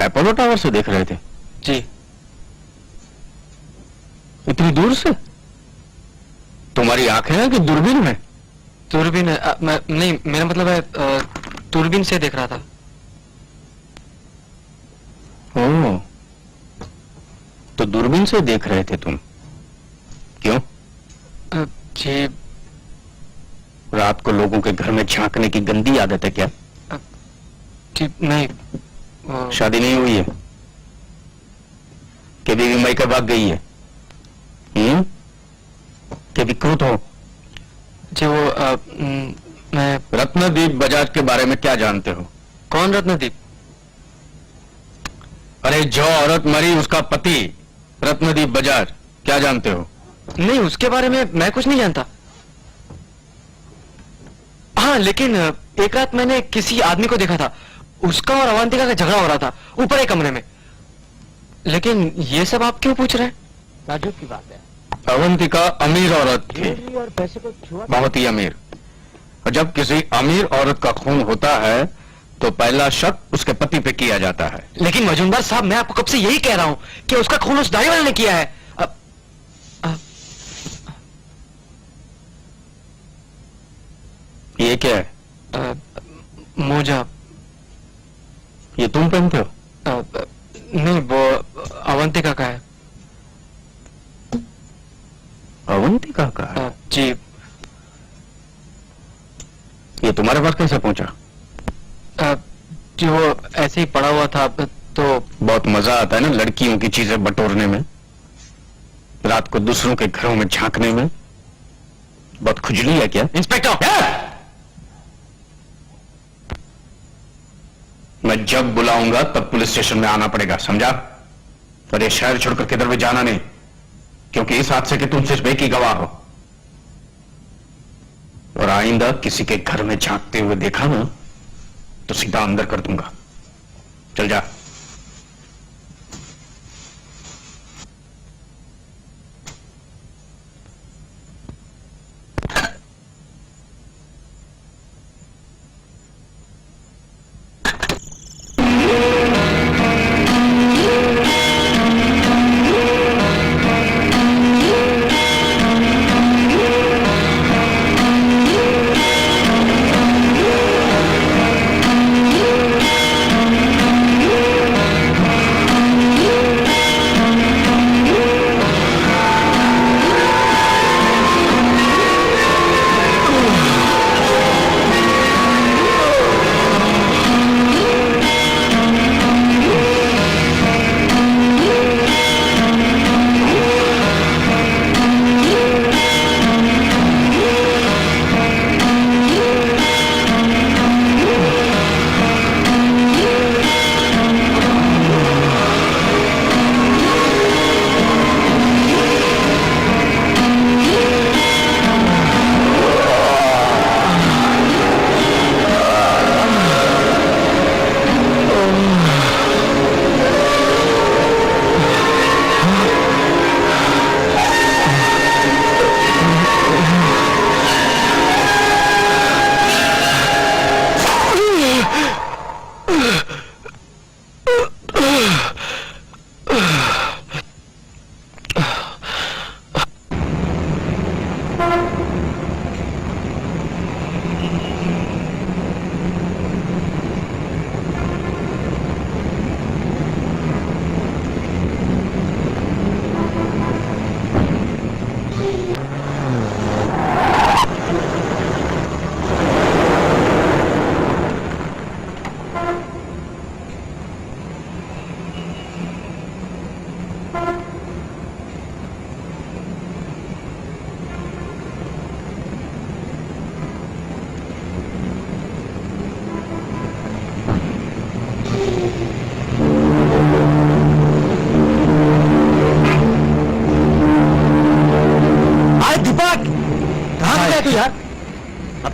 अपोलो टावर से देख रहे थे? जी। इतनी दूर से? तुम्हारी आंखें हैं कि दूरबीन में? दूरबीन नहीं, मेरा मतलब है दूरबीन से देख रहा था। ओह, तो दूरबीन से देख रहे थे तुम? क्यों? जी, रात को लोगों के घर में झांकने की गंदी आदत है क्या? जी नहीं। शादी नहीं हुई है कि बीवी मायके भाग गई है? कि विकृत हो? जी वो मैं। रत्नदीप बजाज के बारे में क्या जानते हो? कौन रत्नदीप? अरे जो औरत मरी उसका पति रत्नदीप बजाज, क्या जानते हो? नहीं, उसके बारे में मैं कुछ नहीं जानता। हाँ, लेकिन एक रात मैंने किसी आदमी को देखा था, उसका और अवंतिका का झगड़ा हो रहा था ऊपर एक कमरे में। लेकिन ये सब आप क्यों पूछ रहे हैं? ताजुब की बात है। अवंतिका अमीर औरत थी, और पैसे को छुआ। बहुत ही अमीर। और जब किसी अमीर औरत का खून होता है तो पहला शक उसके पति पे किया जाता है। लेकिन मजूमदार साहब, मैं आपको कब से यही कह रहा हूं कि उसका खून उस दाढ़ी वाले ने किया है। ये क्या है? मोजा। ये तुम पहनते हो? नहीं, वो अवंतिका का है। अवंतिका का है? जी। ये तुम्हारे पास कैसे पहुंचा? जी वो ऐसे ही पड़ा हुआ था तो। बहुत मजा आता है ना लड़कियों की चीजें बटोरने में, रात को दूसरों के घरों में झांकने में। बहुत खुजली है क्या? इंस्पेक्टर, मैं जब बुलाऊंगा तब पुलिस स्टेशन में आना पड़ेगा, समझा? और ये शहर छोड़कर किधर भी जाना नहीं, क्योंकि इस हादसे के तुम सिर्फ एक ही गवाह हो। और आइंदा किसी के घर में झांकते हुए देखा ना तो सीधा अंदर कर दूंगा। चल जा।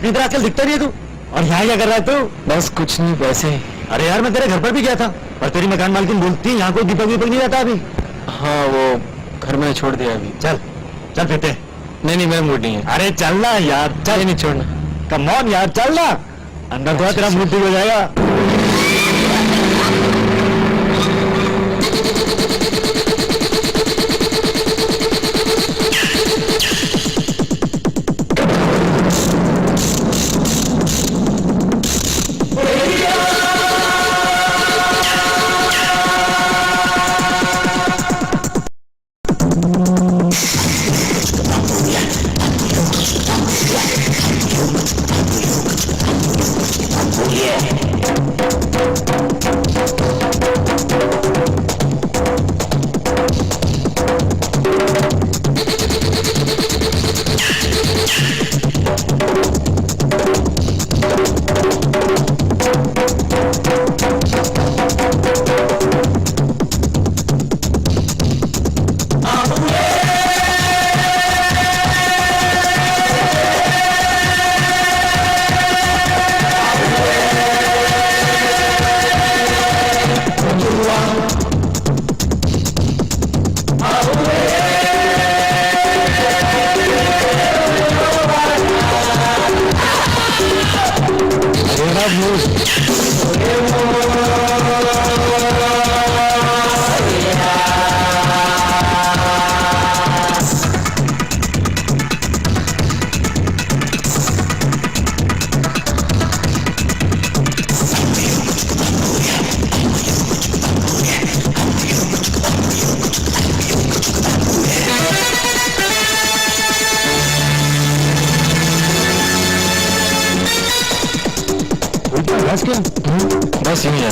इधर आजकल दिखता नहीं है तू। और यहाँ क्या कर रहा है तू? बस कुछ नहीं, वैसे ही। अरे यार मैं तेरे घर पर भी गया था और तेरी मकान मालकिन बोलती है यहाँ कोई दीपक वीपक नहीं रहता अभी। हाँ वो घर में छोड़ दिया अभी। चल चल पीते हैं। नहीं मेरा मूड नहीं है। अरे चल ना यार, चल। नहीं छोड़ना। कम ऑन यार, चल ना। अंदर तो तेरा मूड ठीक हो जाएगा। बस यूं ही है।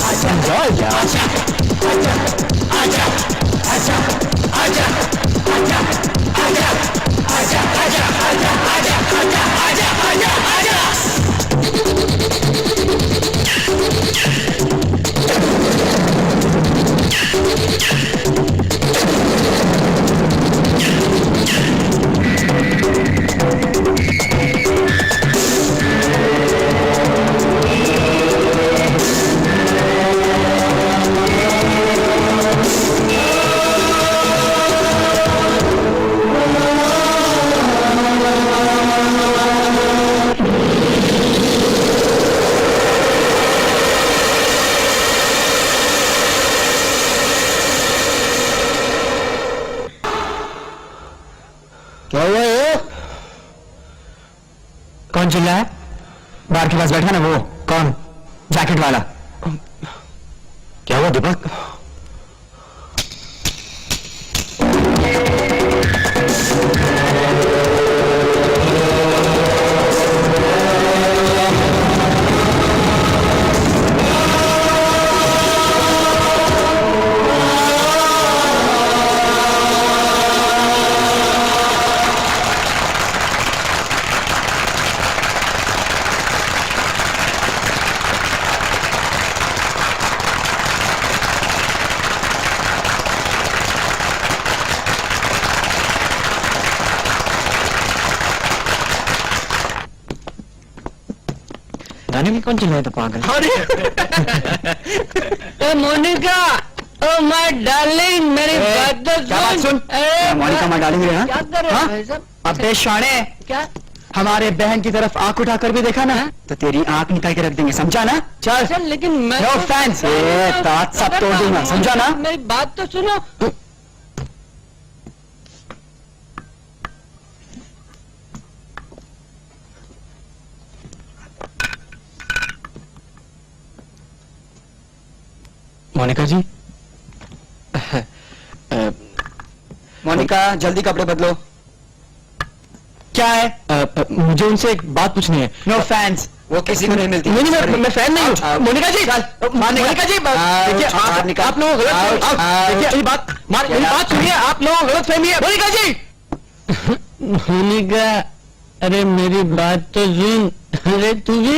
क्या हुआ ये? कौन चिल्ला है? बार के पास बैठा ना वो, कौन? जैकेट वाला। क्या हुआ दीपक? गाने में कौन चिल्लाया था पागल? मोनिका, ओ माय डार्लिंग, मेरी बात तो क्या बात सुन? मोनिका मार डालेंगे हाँ? क्या कर रहे हो भाई साहब? अबे शाणे, क्या? हमारे बहन की तरफ आंख उठाकर भी देखा ना तो तेरी आंख निकाल के रख देंगे, समझा ना? चल चल, लेकिन मैं नो फैंस, दांत सब तोड़ दूंगा, समझा ना? मेरी बात तो सुनो। मोनिका जी। मोनिका जल्दी कपड़े बदलो। क्या है? मुझे उनसे एक बात पूछनी है। नो फैंस, वो किसी को नहीं मिलती। नहीं, मैं फैन नहीं हूँ। मोनिका जी, मोनिका जी, देखिए आप लोग गलत, देखिए मेरी बात सुनिए, आप लोग गलत फहमी है। मोनिका जी। मोनिका, अरे मेरी बात तो सुन। अरे तू भी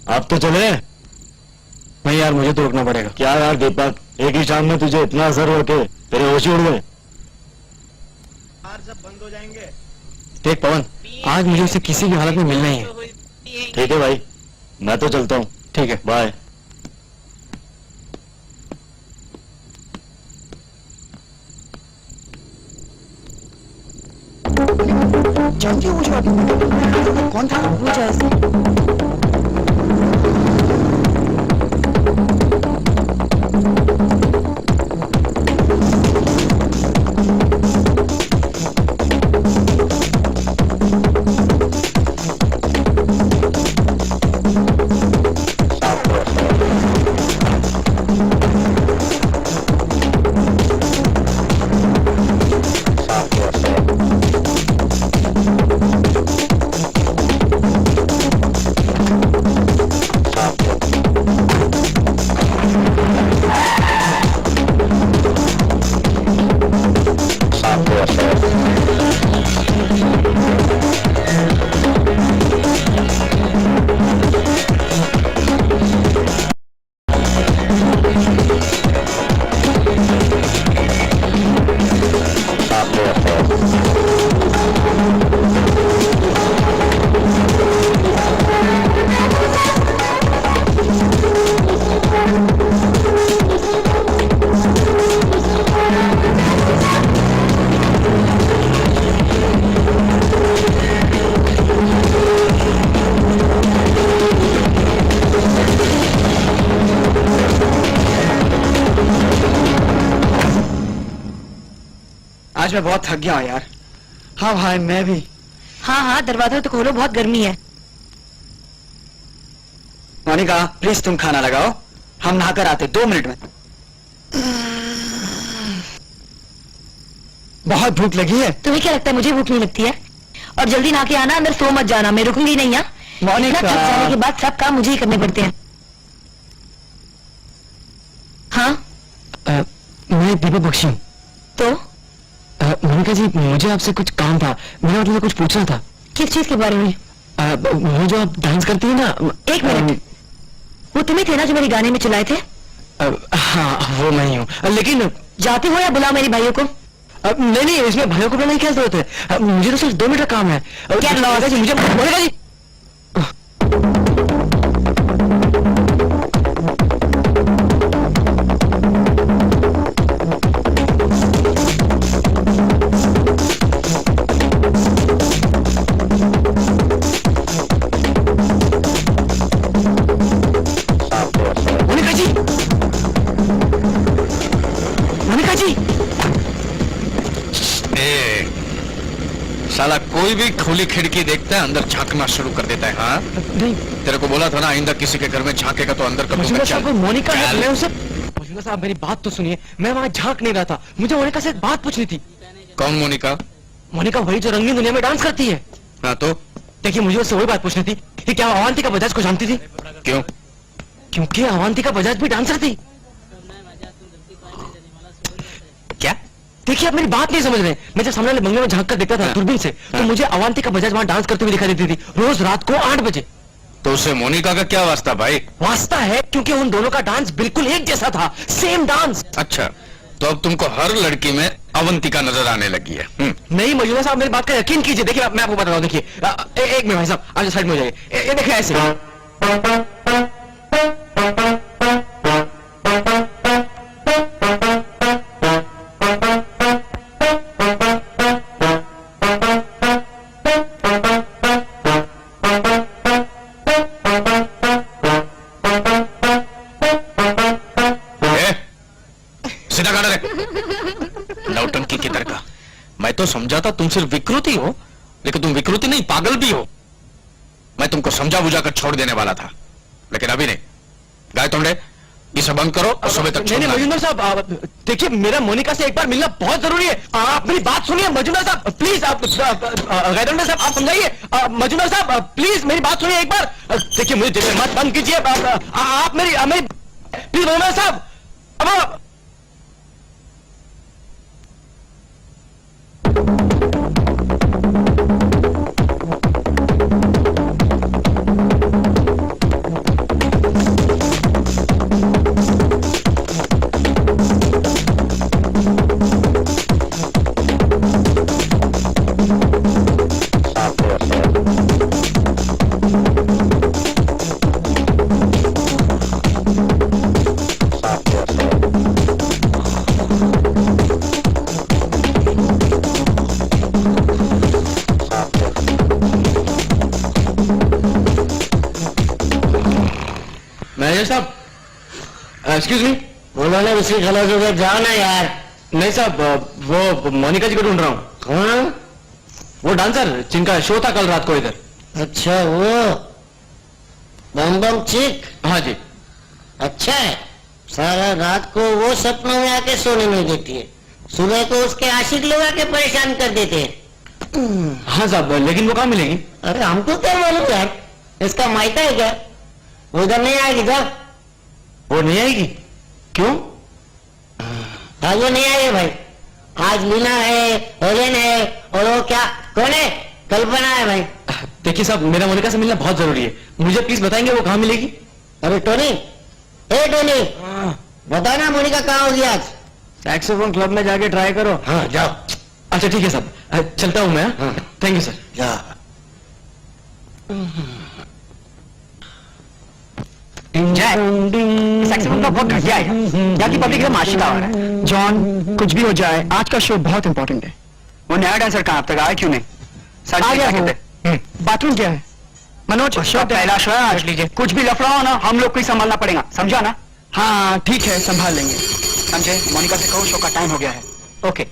अब तो चले। नहीं यार, मुझे तो रुकना पड़ेगा। क्या यार दीपक, एक ही शाम में तुझे इतना असर हो के तेरे होश ही उड़ गए। देख पवन, आज मुझे उसे किसी भी हालत में मिलना ही है। ठीक है भाई, मैं तो चलता हूँ। ठीक है, बाय। कौन था? वो जैसे आज मैं बहुत थक गया हूँ यार। हाँ भाई मैं भी। हाँ हाँ, दरवाजा तो खोलो, बहुत गर्मी है। मोनिका प्लीज तुम खाना लगाओ, हम नहाकर आते 2 मिनट में। बहुत भूख लगी है। तुम्हें क्या लगता है मुझे भूख नहीं लगती है? और जल्दी नहा के आना, अंदर सो मत जाना, मैं रुकूंगी नहीं यहाँ। मोनिका। इतना थक जाने के बाद सब काम मुझे ही करने पड़ते हैं। हाँ मैं दीपक बख्शी हूँ। तो मोनिका जी, मुझे आपसे कुछ काम था। मैंने आपसे कुछ पूछना था। किस चीज के बारे में? वो जो आप डांस करती है ना। 1 मिनट, वो तुम्हें थे ना जो मेरे गाने में चिल्लाए थे? हाँ वो मैं ही हूँ, लेकिन जाते हो या बुलाओ मेरे भाइयों को? नहीं नहीं, इसमें भाइयों को बुलाने की क्या जरूरत है? मुझे तो सिर्फ 2 मिनट का काम है। क्या मोनिका जी, मुझे मोनिका जी। मोनिका जी, मोनिका जी। साला कोई भी खुली खिड़की देखता है अंदर झांकना शुरू कर देता है। हाँ नहीं, तेरे को बोला था ना, आइंदा किसी के घर में झांकेगा तो अंदर कभी मजूदा मत साहब, चल। वो मोनिका है। चल। मैं उसे मजूदा साहब, मेरी बात तो सुनिए। मैं वहाँ झांक नहीं रहा था, मुझे मोनिका से एक बात पूछनी थी। कौन मोनिका? मोनिका वही जो रंगीन दुनिया में डांस करती है। हाँ तो देखिए, मुझे उससे वही बात पूछनी थी कि क्या अवंतिका बजाज को जानती थी? क्यों? क्योंकि अवंतिका बजाज भी डांसर थी। क्या? देखिए, आप मेरी बात नहीं समझ रहे। मैं जब सामने वाले बंगले में झांक कर देखता था हाँ। दूरबीन से, तो मुझे अवंतिका बजाज वहाँ डांस करते हुए दिखाई देती थी, रोज रात को 8 बजे। तो उससे मोनिका का क्या वास्ता भाई? वास्ता है क्योंकि उन दोनों का डांस बिल्कुल एक जैसा था, सेम डांस। अच्छा, तो अब तुमको हर लड़की में अवंतिका नजर आने लगी है। नहीं मजूदा साहब, मेरी बात का यकीन कीजिए। देखिए, मैं आपको बता रहा हूँ। देखिए, एक मिनट भाई साहब, आप साइड में हो जाइए। ये देखिए ऐसे। सीधा गाना रे, नौटंकी की तरह का। मैं तो समझा था तुम सिर्फ विकृति हो, लेकिन तुम विकृति नहीं, पागल भी हो। मैं तुमको समझा बुझा कर छोड़ देने वाला था, लेकिन अभी नहीं। गाय तुमने इसे बंद करो और सुबह तक नहीं छोड़ना। मजूमदार साहब, देखिए, मेरा मोनिका से एक बार मिलना बहुत जरूरी है। आप मेरी बात सुनिए मजूमदार साहब, प्लीज। आप गैरंडर साहब, आप समझाइए। मजूमदार साहब, प्लीज मेरी बात सुनिए एक बार। देखिए, मुझे दिल में मत बंद कीजिए। आप मेरी प्लीज मजूमदार साहब। अब मैनेजर साहब, एक्सक्यूज मी। उन्होंने उसी गलत में जाओ ना यार। नहीं साहब, वो मोनिका जी को ढूंढ रहा हूँ। हाँ? वो डांसर जिनका शो था कल रात को इधर। अच्छा वो बम बम चिक। हाँ जी। अच्छा है, सारा रात को वो सपनों में आके सोने नहीं देती है, सुबह को उसके आशिक लोग आके परेशान कर देते हैं। हाँ साहब, लेकिन वो कहाँ मिलेगी? अरे हमको क्या मालूम यार, इसका मायका है क्या? वो इधर नहीं आएगी क्या? वो नहीं आएगी? क्यों? आज वो नहीं आएगी भाई। आज मीना है, हेलेन है, और वो क्या कौन है, कल्पना है भाई। देखिए साहब, मेरा मोनिका से मिलना बहुत जरूरी है, मुझे प्लीज बताएंगे वो कहाँ मिलेगी? अरे टोनी, ए टोनी, बताओ ना मोनिका कहाँ होगी आज? सैक्सोफोन क्लब में जाके ट्राई करो। हाँ जाओ। अच्छा ठीक है साहब, चलता हूँ मैं। Thank you sir. जा। सैक्सोफोन तो बहुत घटिया है, यहाँ की पब्लिक एकदम आशिक आवारा है। जॉन, कुछ भी हो जाए, आज का शो बहुत इंपॉर्टेंट है। वो नया डांसर कहाँ अब तक आया क्यों नहीं? आ गया वो। बाथरूम क्या है? मनोज, शो पहला शो है आज, लीजिए। कुछ भी लफड़ा हो ना, हम लोग को ही संभालना पड़ेगा, समझा ना? हाँ ठीक है, संभाल लेंगे। समझे? मोनिका से कहो शो का टाइम हो गया है। ओके।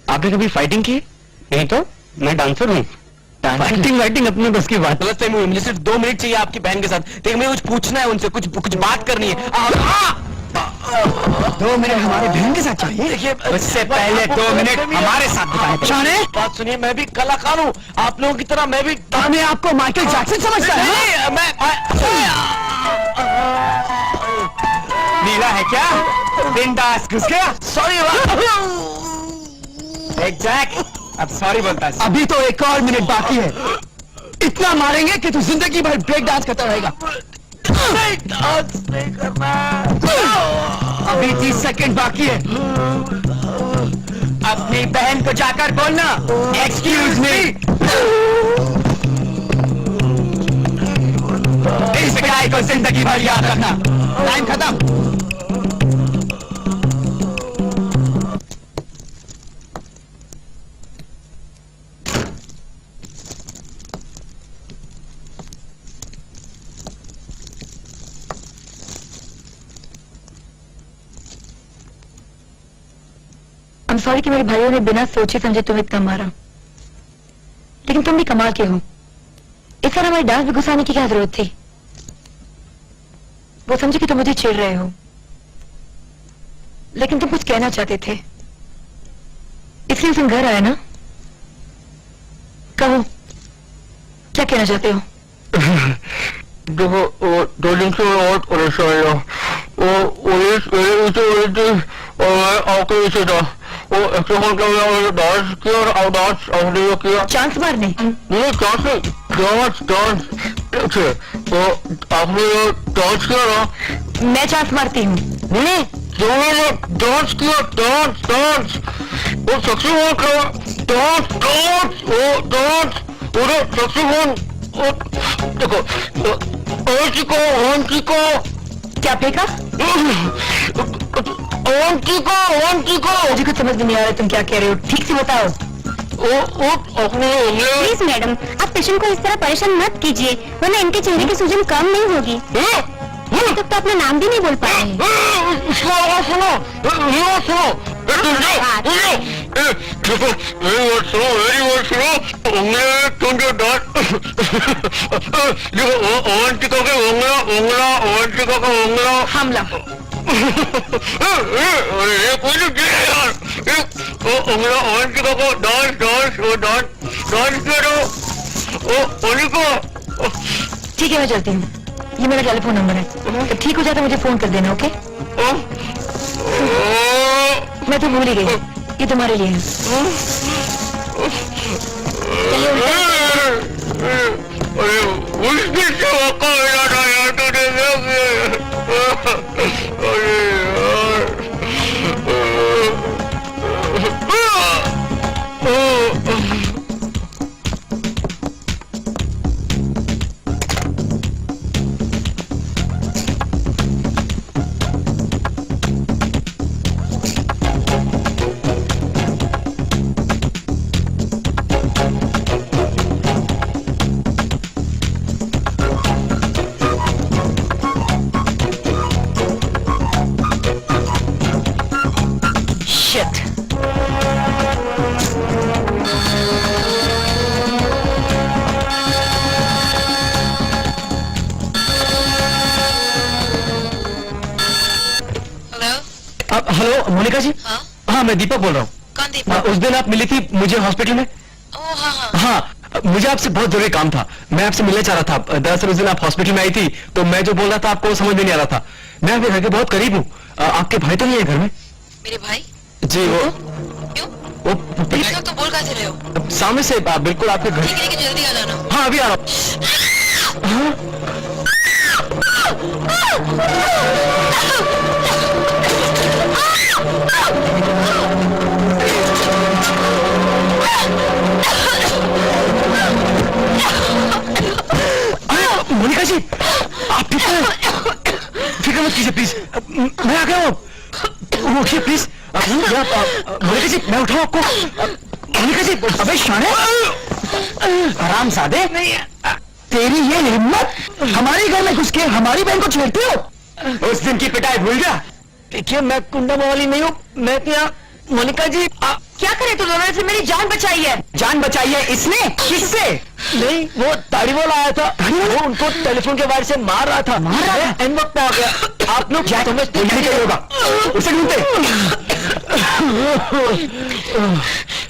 आपने कभी फाइटिंग की? नहीं तो, मैं डांसर हूँ। फाइटिंग वाइटिंग अपने बस की बात। गलत टाइम हुई, मुझे सिर्फ 2 मिनट चाहिए आपकी बहन के साथ। देखिए मुझे कुछ पूछना है उनसे, कुछ बात करनी है। 2 मिनट हमारे बहन के साथ चाहिए? देखिए उससे पहले 2 मिनट हमारे साथ बिताए। जाने? बात सुनिए, मैं भी कलाकार हूँ, आप लोगों की तरह मैं भी। हमें आपको माइकल जैक्सन समझता है? नहीं, नीला है क्या? बिंदास घुस गया? सॉरी। एग्जैक्ट, अब सॉरी बोलता है। अभी तो 1 और मिनट बाकी है, इतना मारेंगे कि तू जिंदगी भर ब्रेक डांस करता रहेगा। डांस नहीं करना। अभी 30 सेकंड बाकी है। अपनी बहन को जाकर बोलना, एक्सक्यूज मी। इस गाय को जिंदगी भर याद रखना। टाइम खत्म। I'm sorry कि मेरे भाइयों ने बिना सोचे समझे तुम्हें इतना मारा, लेकिन तुम भी कमाल के हो। इस तरह हमारे डांस में घुसाने की क्या जरूरत थी? वो समझे कि तुम मुझे चिढ़ रहे हो, लेकिन तुम कुछ कहना चाहते थे, इसलिए तुम घर आए ना। कहो, क्या कहना चाहते हो? देखो, वो 2 दिन से मैं बहुत परेशान हूँ। वो और मैं आपके पीछे था। वो एक्सोफोन का मैंने डांस किया और डांस आपने जो किया। चांस मारने? नहीं, चांस नहीं, डांस। अच्छा, वो आपने जो डांस किया ना। मैं चांस मारती हूँ? नहीं, दोनों डांस किया, डांस। वो सक्सेसफुल का डांस, वो डांस, वो सक्सेसफुल। देखो, ओंची को क्या फेंका? ओंची को मुझे कुछ समझ नहीं आ रहा तुम क्या कह रहे हो, ठीक से बताओ। प्लीज मैडम, आप पेशेंट को इस तरह परेशान मत कीजिए, वरना इनके चेहरे की सूजन कम नहीं होगी। अभी तक तो अपना नाम भी नहीं बोल पाए हैं। सुनो, देखो, मेरी बात सुनो, तुम जो डांस देखो, ओंटिका के ओंगला हमला। अरे कोई नहीं यार, ओंगला ओंटिका को डांस करो। ठीक है, मैं चलती हूँ, ये मेरा टेलीफोन नंबर है, तो ठीक हो जाता मुझे फोन कर देना। ओके? मैं तो भूल ही गई, ये तुम्हारे लिए है। चलिए अरे मुश्किल से मौका मिला था यार, तूने क्या किया? अरे शिट। अब हेलो मोनिका जी। हाँ मैं दीपक बोल रहा हूँ। कौन दीपक? उस दिन आप मिली थी मुझे हॉस्पिटल में। ओह हाँ हाँ। हाँ मुझे आपसे बहुत जरूरी काम था, मैं आपसे मिलना चाह रहा था। दरअसल उस दिन आप हॉस्पिटल में आई थी तो मैं जो बोल रहा था आपको समझ में नहीं आ रहा था। मैं आपके घर के बहुत करीब हूँ। आपके भाई तो नहीं है घर में? मेरे भाई? जी वो क्यों? वो इस वक्त तो बोल कहाँ से रहे हो? सामने से बिल्कुल आपके घर। ठीक है जल्दी आ जाना। हाँ अभी आ रहा हूँ। अरे मोनिका जी आप फिक्र मत कीजिए प्लीज, मैं आ गया हूँ। उठिए प्लीज। मोनिका जी मैं उठाऊँ आपको? मोनिका जी अबे शाने आराम सादे, तेरी ये हिम्मत हमारे घर में घुस के हमारी बहन को छेड़ती हो? उस दिन की पिटाई भूल गया? देखिए मैं कुंडा वाली नहीं हूँ, मैं क्या मोनिका जी क्या करे तुम दोनों से? मेरी जान बचाई है। जान बचाई है इसने? किससे? नहीं वो दाढ़ी वाला आया था, वो उनको टेलीफोन के वायर से मार रहा था। एन वक्त पे आ गया। आप लोग क्या समझते नहीं होगा, उसे ढूंढते।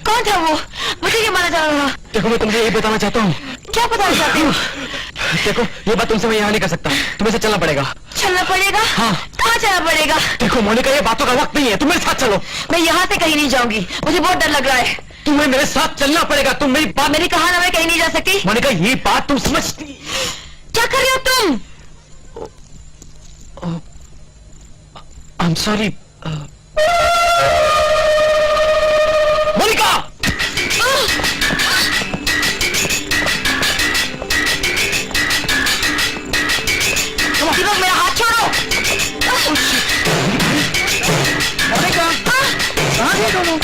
कौन था वो? मुझे ये माना जा रहा था। देखो मैं तुमसे यही बताना चाहता हूँ। क्या बताना चाहती हूँ? देखो ये बात तुमसे मैं यहाँ नहीं कर सकता, तुम्हें से चलना पड़ेगा। चलना पड़ेगा? हाँ। कहाँ चलना पड़ेगा? देखो मोनिका ये बातों का वक्त नहीं है, तुम मेरे साथ चलो। मैं यहाँ से कहीं नहीं जाऊंगी, मुझे बहुत डर लग रहा है। तुम्हें मेरे साथ चलना पड़ेगा। तुम मेरी बात मेरी कहा ना मैं कहीं नहीं जा सकती। मोनिका ये बात तुम समझती? क्या कर रहे हो तुम? I am sorry Monica. Deepak मेरा हाथ छोड़ो। मोनिका कहाँ गए दोनों?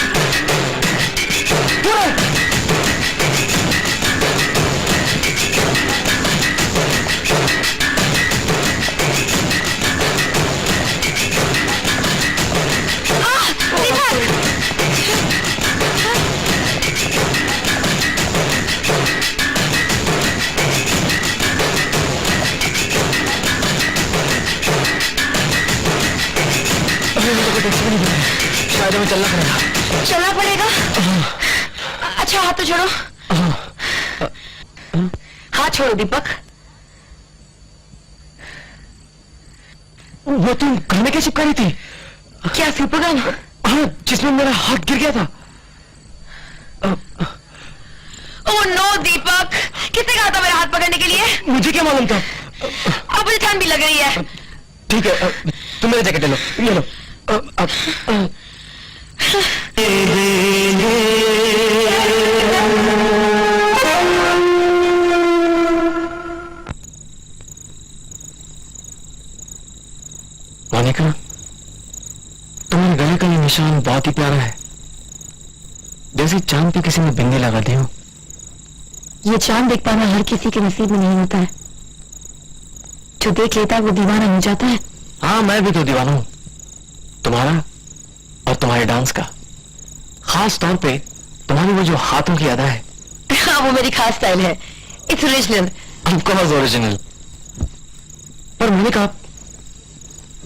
शायद हमें चलना पड़ेगा। चलना पड़ेगा? अच्छा हाथ तो छोड़ो। हाथ छोड़ो दीपक। वो तुम घर में क्या चिपका रही थी? क्या सुपरगन? हाँ जिसमें मेरा हाथ गिर गया था। ओह नो दीपक, किसने कहा था मेरा हाथ पकड़ने के लिए? मुझे क्या मालूम था? अब मुझे ठंड भी लग रही है। ठीक है तुम मेरा जैकेट ले लो, ले लो। मोनिका तुम्हारे गले का ये निशान बहुत ही प्यारा है, जैसे चांद पे किसी ने बिंदी लगा दी हो। ये चांद देख पाना हर किसी के नसीब में नहीं होता है, जो देख लेता है वो दीवाना हो जाता है। हाँ मैं भी तो दीवाना हूं तुम्हारा और तुम्हारे डांस का, खास तौर पे तुम्हारी वो जो हाथों की अदा है। हाँ वो मेरी खास स्टाइल है, इट्स ओरिजिनल। Of course original. पर मोनिका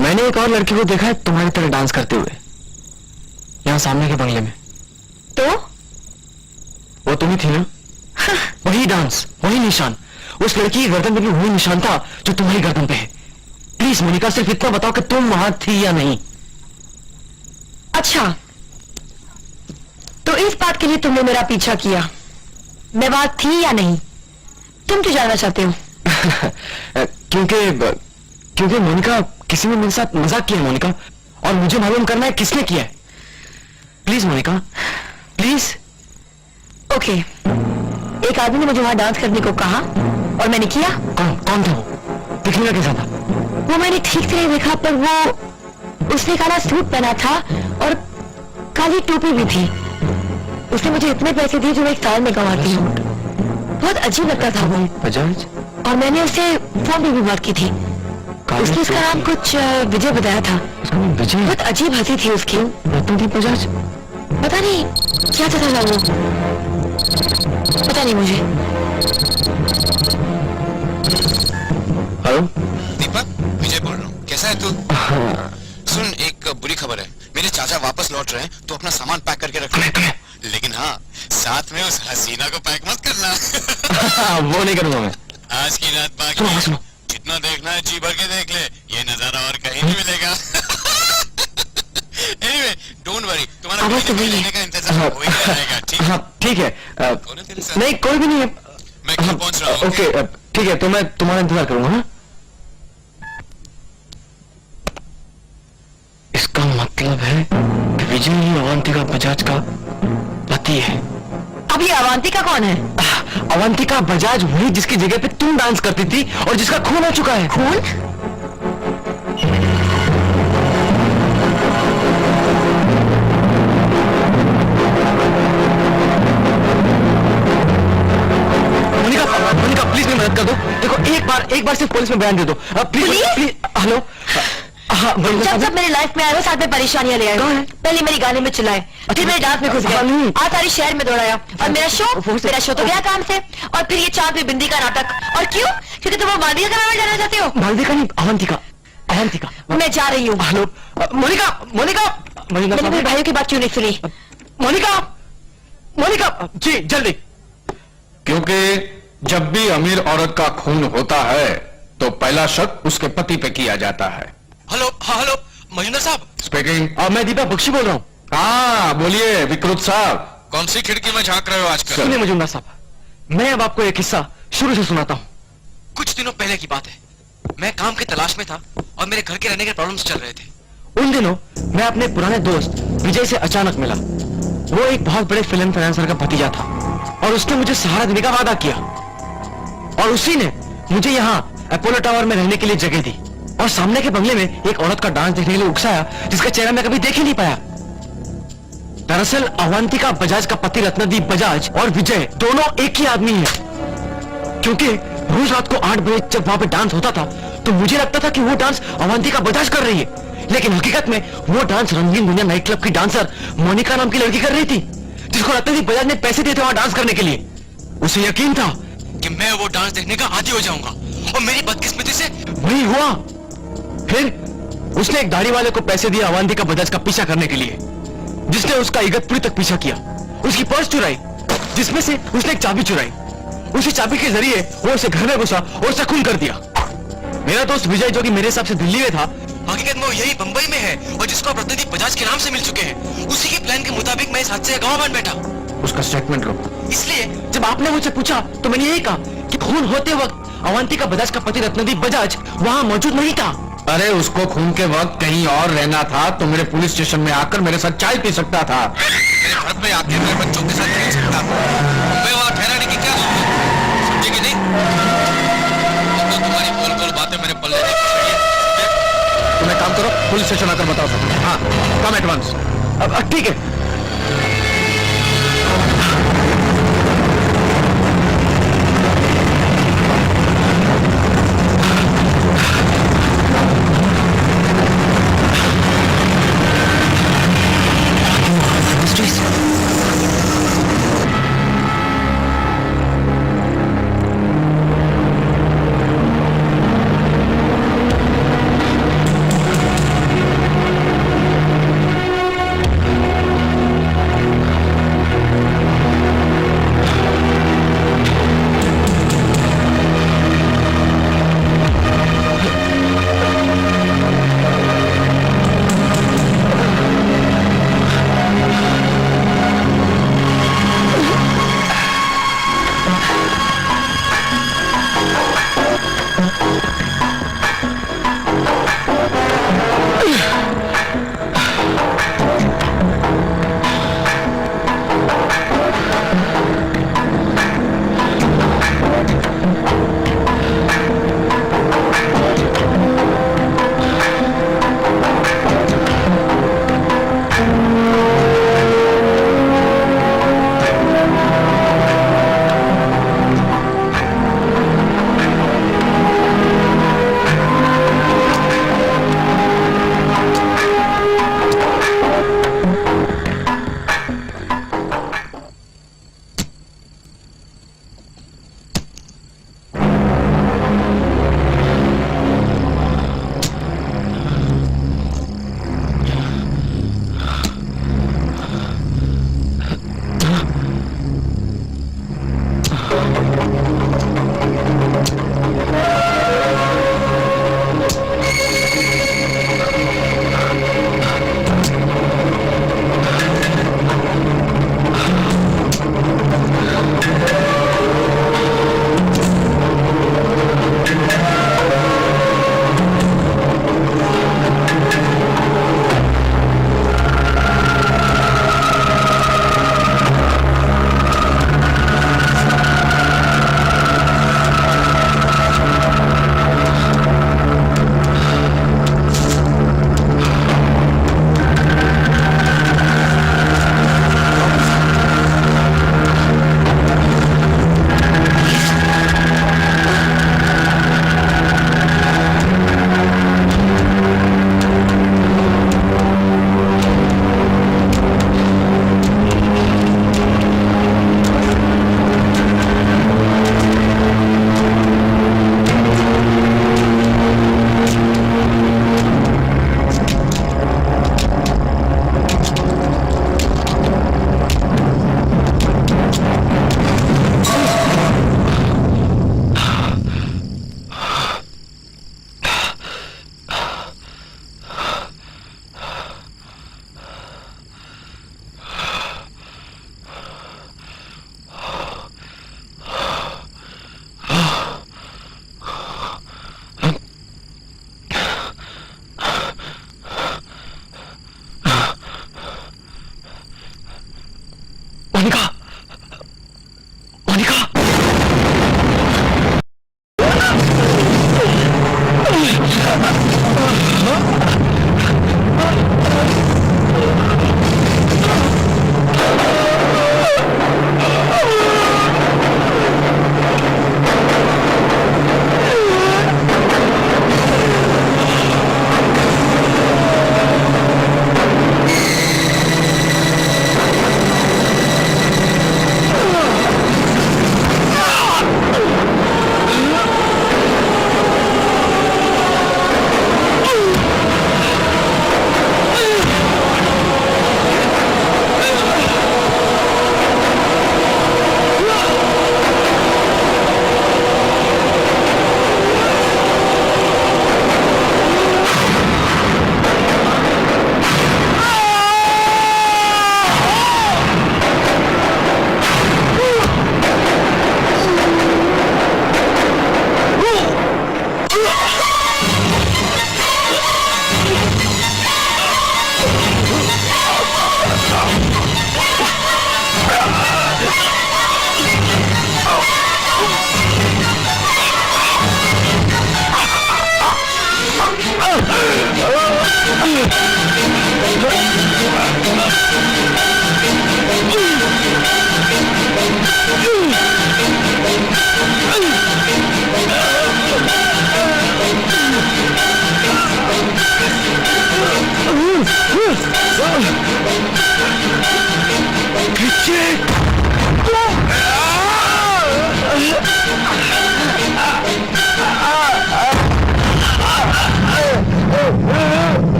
मैंने एक और लड़की को देखा है तुम्हारी तरह डांस करते हुए यहाँ सामने के बंगले में। तो वो तुम ही थी ना? वही डांस वही निशान, उस लड़की की गर्दन पे भी वही निशान था जो तुम्हारी गर्दन पे है। प्लीज मोनिका सिर्फ इतना बताओ कि तुम वहां थी या नहीं। अच्छा तो इस बात के लिए तुमने मेरा पीछा किया, मैं वहां थी या नहीं? तुम क्यों जानना चाहते हो? क्योंकि मोनिका किसी ने मेरे साथ मजाक किया है मोनिका, और मुझे मालूम करना है किसने किया है। Please Monika please. ओके एक आदमी ने मुझे वहां डांस करने को कहा और मैंने किया। कौन था वो? दिखने का कैसा था? वो मैंने ठीक से नहीं देखा, पर वो उसने काला सूट पहना था और काली टोपी भी थी। उसने मुझे इतने पैसे दिए जो मैं एक साल में कमाती हूँ। बहुत अजीब लगता था वो। बजाज? और मैंने उसे फोन पे भी बात की थी। उसने इसका नाम कुछ विजय बताया था। विजय बहुत अजीब हंसी थी उसकी। रत्नदीप बजाज। पता नहीं क्या चाहता था वो, पता नहीं मुझे। हेलो दीपक, विजय बोल रहा हूँ। कैसा है तू? सुन, एक बुरी खबर है। मेरे चाचा वापस लौट रहे हैं, तो अपना सामान पैक करके रख ले। लेकिन हाँ, साथ में उस हसीना को पैक मत करना। वो नहीं करूंगा मैं। आज की रात बाकी है। जितना देखना है जी भर के देख ले, ये नजारा और कहीं नहीं मिलेगा। Anyway, don't worry, तुम्हारा आवाज तो वही है। लेने का इंतजाम हो ही जाएगा, ठीक है? हाँ ठीक है। कौन है तेरे साथ? नहीं कोई भी नहीं है। मैं कल पहुंच रहा हूँ। ओके ठीक है, तो मैं तुम्हारा इंतजार करूंगा। हाँ? इसका मतलब है कि विजय ही अवंतिका बजाज का पति है। अब ये अवंतिका कौन है? अवंतिका बजाज वही जिसकी जगह पे तुम डांस करती थी और जिसका खून हो चुका है। खून? मोनिका, मोनिका प्लीज मेरी मदद कर दो। देखो एक बार सिर्फ पुलिस में बयान दे दो। Please please. हेलो। हाँ जब सब मेरी लाइफ में आए वो साथ में परेशानियां ले आए। पहले मेरी गाने में चिल्लाए, फिर मेरे डांस में घुस गए, आज सारे शहर में दौड़ाया, और मेरा शो तो गया काम से। और फिर ये चांद में बिंदी का नाटक। और क्यों? क्योंकि तुम वो मालविका का नाम जाना चाहते हो। मालविका नहीं, अवंतिका। अवंतिका। मैं जा रही हूँ। हेलो मोनिका, मोनिका। मैंने मेरे भाइयों की बात क्यों नहीं सुनी? मोनिका, मोनिका जी जल्दी। क्योंकि जब भी अमीर औरत का खून होता है तो पहला शक उसके पति पे किया जाता है। हेलो, हाँ हेलो, महेंद्र साहब। स्पीकिंग। मैं दीपक बख्शी बोल रहा हूँ। हाँ बोलिए विकृत साहब। कौन सी खिड़की में झांक रहे हो आजकल? सुनिए मजुमदार साहब, मैं अब आपको एक किस्सा शुरू से सुनाता हूँ। कुछ दिनों पहले की बात है। मैं काम की तलाश में था और मेरे घर के रहने के प्रॉब्लम्स चल रहे थे। उन दिनों मैं अपने पुराने दोस्त विजय से अचानक मिला। वो एक बहुत बड़े फिल्म फाइनेंसर का भतीजा था और उसने मुझे सहारा देने का वादा किया, और उसी ने मुझे यहाँ अपोलो टावर में रहने के लिए जगह दी और सामने के बंगले में एक औरत का डांस देखने के लिए उकसाया जिसका चेहरा मैं कभी देख ही नहीं पाया। दरअसल अवंतिका बजाज का पति रत्नदीप बजाज और विजय दोनों एक ही आदमी हैं, क्योंकि रोज रात को 8 बजे जब वहां पे डांस होता था तो मुझे लगता था कि वो डांस अवंतिका बजाज कर रही है, लेकिन हकीकत में वो डांस रंगीन दुनिया नाइट क्लब की डांसर मोनिका नाम की लड़की कर रही थी, जिसको रत्नदीप बजाज ने पैसे दिए थे वहां डांस करने के लिए। उसे यकीन था कि मैं वो डांस देखने का आदी हो जाऊंगा, और मेरी बदकिस्मती से वही हुआ। फिर उसने एक दाढ़ी वाले को पैसे दिए अवंतिका बजाज का पीछा करने के लिए, जिसने उसका इगतपुरी तक पीछा किया, उसकी पर्स चुराई जिसमें से उसने एक चाबी चुराई। उसी चाबी के जरिए वो उसे घर में घुसा और उसे खून कर दिया। मेरा दोस्त विजय जो कि मेरे हिसाब से दिल्ली में था, हकीकत में वो यही बंबई में है, और जिसको आप रत्नदीप बजाज के नाम से मिल चुके हैं, उसी के प्लान के मुताबिक मैं इस हादसे का गवाह बन बैठा। उसका स्टेटमेंट लो। इसलिए जब आपने मुझसे पूछा तो मैंने यही कहा कि खून होते वक्त अवंतिका बजाज का पति रत्नदीप बजाज वहां मौजूद नहीं था। अरे उसको खून के वक्त कहीं और रहना था तो मेरे पुलिस स्टेशन में आकर मेरे साथ चाय पी सकता था। मेरे घर में आके मेरे बच्चों के साथ खेल सकता था। मैं वहां ठहराने की क्या जरूरत है? समझे कि नहीं? अब तो तुम्हारी बोल बोल बातें मेरे पल्ले नहीं पड़ रही है। तुम एक काम करो, पुलिस स्टेशन आकर बताओ सकते। हाँ कम एडवांस। अब ठीक है।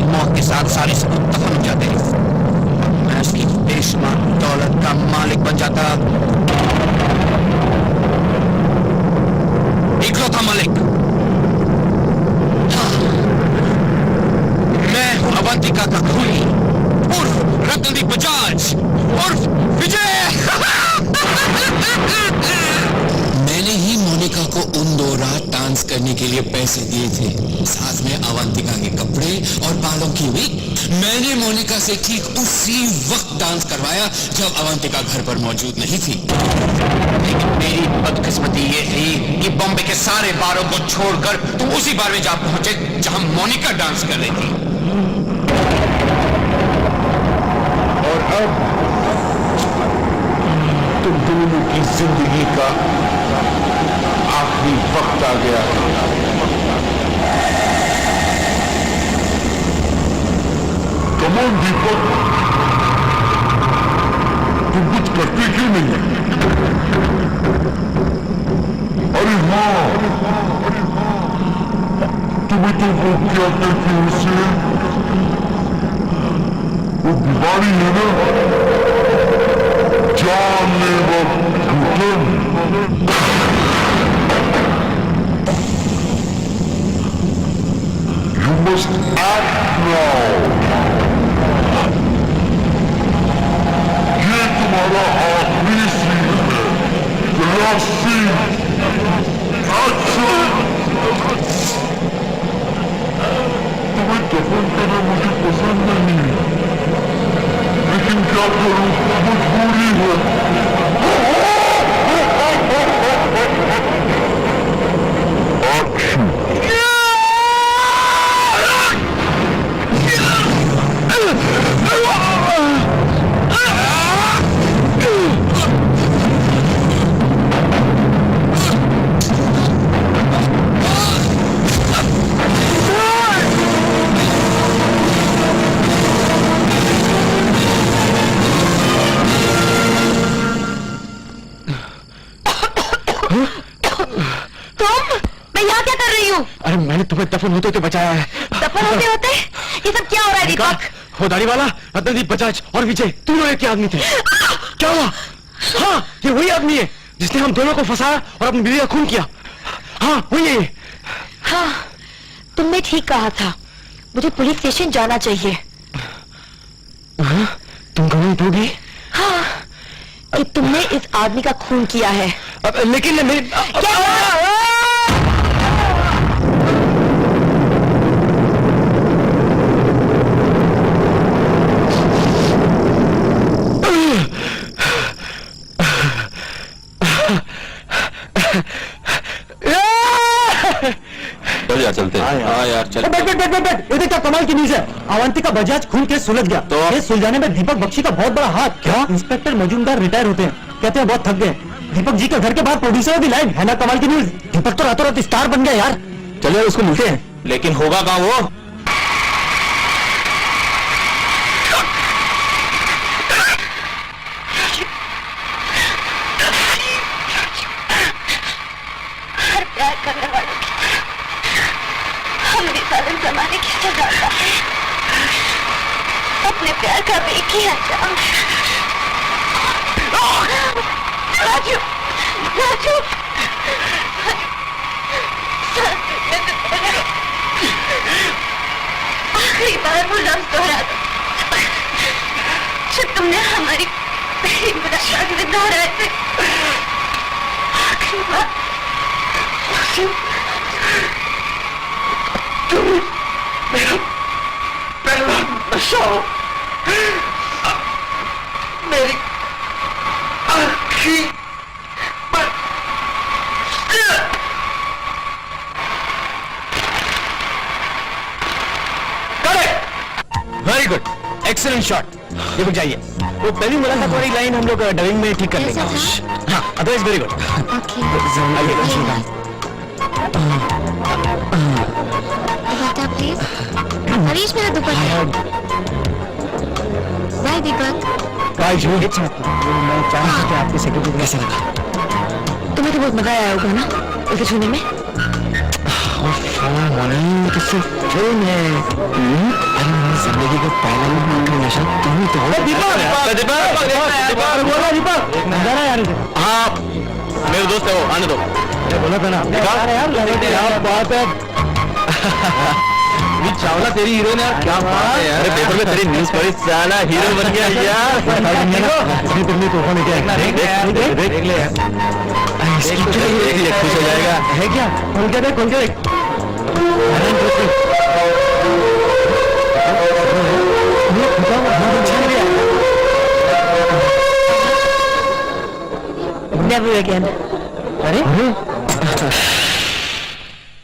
मौत के साथ सारे सबूत दफन हो जाते, मैं उसकी बेशुमार दौलत का मालिक बन जाता, इकलौता मालिक। मैं हूं अवंतिका का खूनी, उर्फ रत्नदीप बजाज, उर्फ विजय। मैंने ही मोनिका को उन 2 रात डांस करने के लिए पैसे दिए थे, साथ में अवंतिका के कपड़े और बालों की विग। मैंने मोनिका से ठीक उसी वक्त डांस करवाया जब अवंतिका घर पर मौजूद नहीं थी। लेकिन मेरी बदकिस्मती ये थी कि बॉम्बे के सारे बारों को छोड़कर तुम उसी बार में जा पहुंचे जहां मोनिका डांस कर रही थी। और अब तुम दोनों की जिंदगी का आखिरी वक्त आ गया है। कमोन दीपक, तुम कुछ करते क्यों नहीं? अरे हाँ, तुम्हें तो वो क्या कहते हैं उसे, वो बीमारी है ना, जानलेवा घुटन। You must act now. ये तुम्हारा आखिरी सीन है, the last scene. Action! तुम्हें दफन करना मुझे पसंद नहीं, लेकिन क्या करूं, मजबूरी है। अरे मैंने तुम्हें दफन होते होते बचाया है। दफन होते होते ये सब क्या हो रहा है दीपक? वो दाढ़ी वाला रत्नदीप बजाज और विजय तीनों एक ही आदमी थे। क्या हुआ? हाँ, ये वही आदमी है जिसने हम दोनों को फंसाया और अपनी बीवी का खून किया। हाँ, वही है। हाँ, तुमने ठीक कहा था, मुझे पुलिस स्टेशन जाना चाहिए। हाँ, तुम गवाही दोगी? हाँ, कि तुमने इस आदमी का खून किया है। लेकिन मेरी क्या हुआ? चलते हैं। हाँ यार चल। बैठ। ये देख क्या कमाल की न्यूज है, अवंतिका बजाज खून केस सुलझ गया। तो केस सुलझाने में दीपक बख्शी का बहुत बड़ा हाथ। क्या? इंस्पेक्टर मजूमदार रिटायर होते हैं, कहते हैं बहुत थक गए। दीपक जी के घर के बाहर प्रोड्यूसर भी लाइन है ना, कमाल की न्यूज। दीपक तो रातों रात स्टार बन गया यार। चलिए उसको मिलते हैं। लेकिन होगा कहाँ वो? प्यार करने वालों की हमने सालन जमाने की सजा है, अपने प्यार का भी एक ही अंजाम है। राजू, राजू, आखिरी बार वो लफ्ज दोहरा दो जो तुमने हमारी पहली मुलाकात में दोहराए थे। आखिरी बार तुम मेरा पहला नशा हो, मेरी आखिरी वेरी गुड, एक्सीलेंट शॉट। ये रुक जाइए, वो पहली मुलाकात वाली लाइन हम लोग डबिंग में ठीक कर लेंगे। हाँ, otherwise very good. Dupatta please. Harish मेरा दुपट्टा। बाय दीपक। बाय जी। मैं चाहता कि आपके सेक्रेटरी कैसा लगा? तुम्हें तो बहुत मजा आया होगा ना इसे छूने में? किससे क्यों मैं अरे मेरी जिंदगी का पहला आखिरी नशा तुम ही तो हो। हाँ मेरे दोस्त है वो, आने दो। बोला था ना यार बात है। चावला तेरी हीरोइन है, क्या बात है यार। अरे पेपर में तेरी न्यूज़ पढ़ी, साला हीरो बन गया यार। तुमने तोहफा में क्या देख ले यार, देख ले, खुश हो जाएगा। है क्या? खोल के देख, खोल के देख। Never again.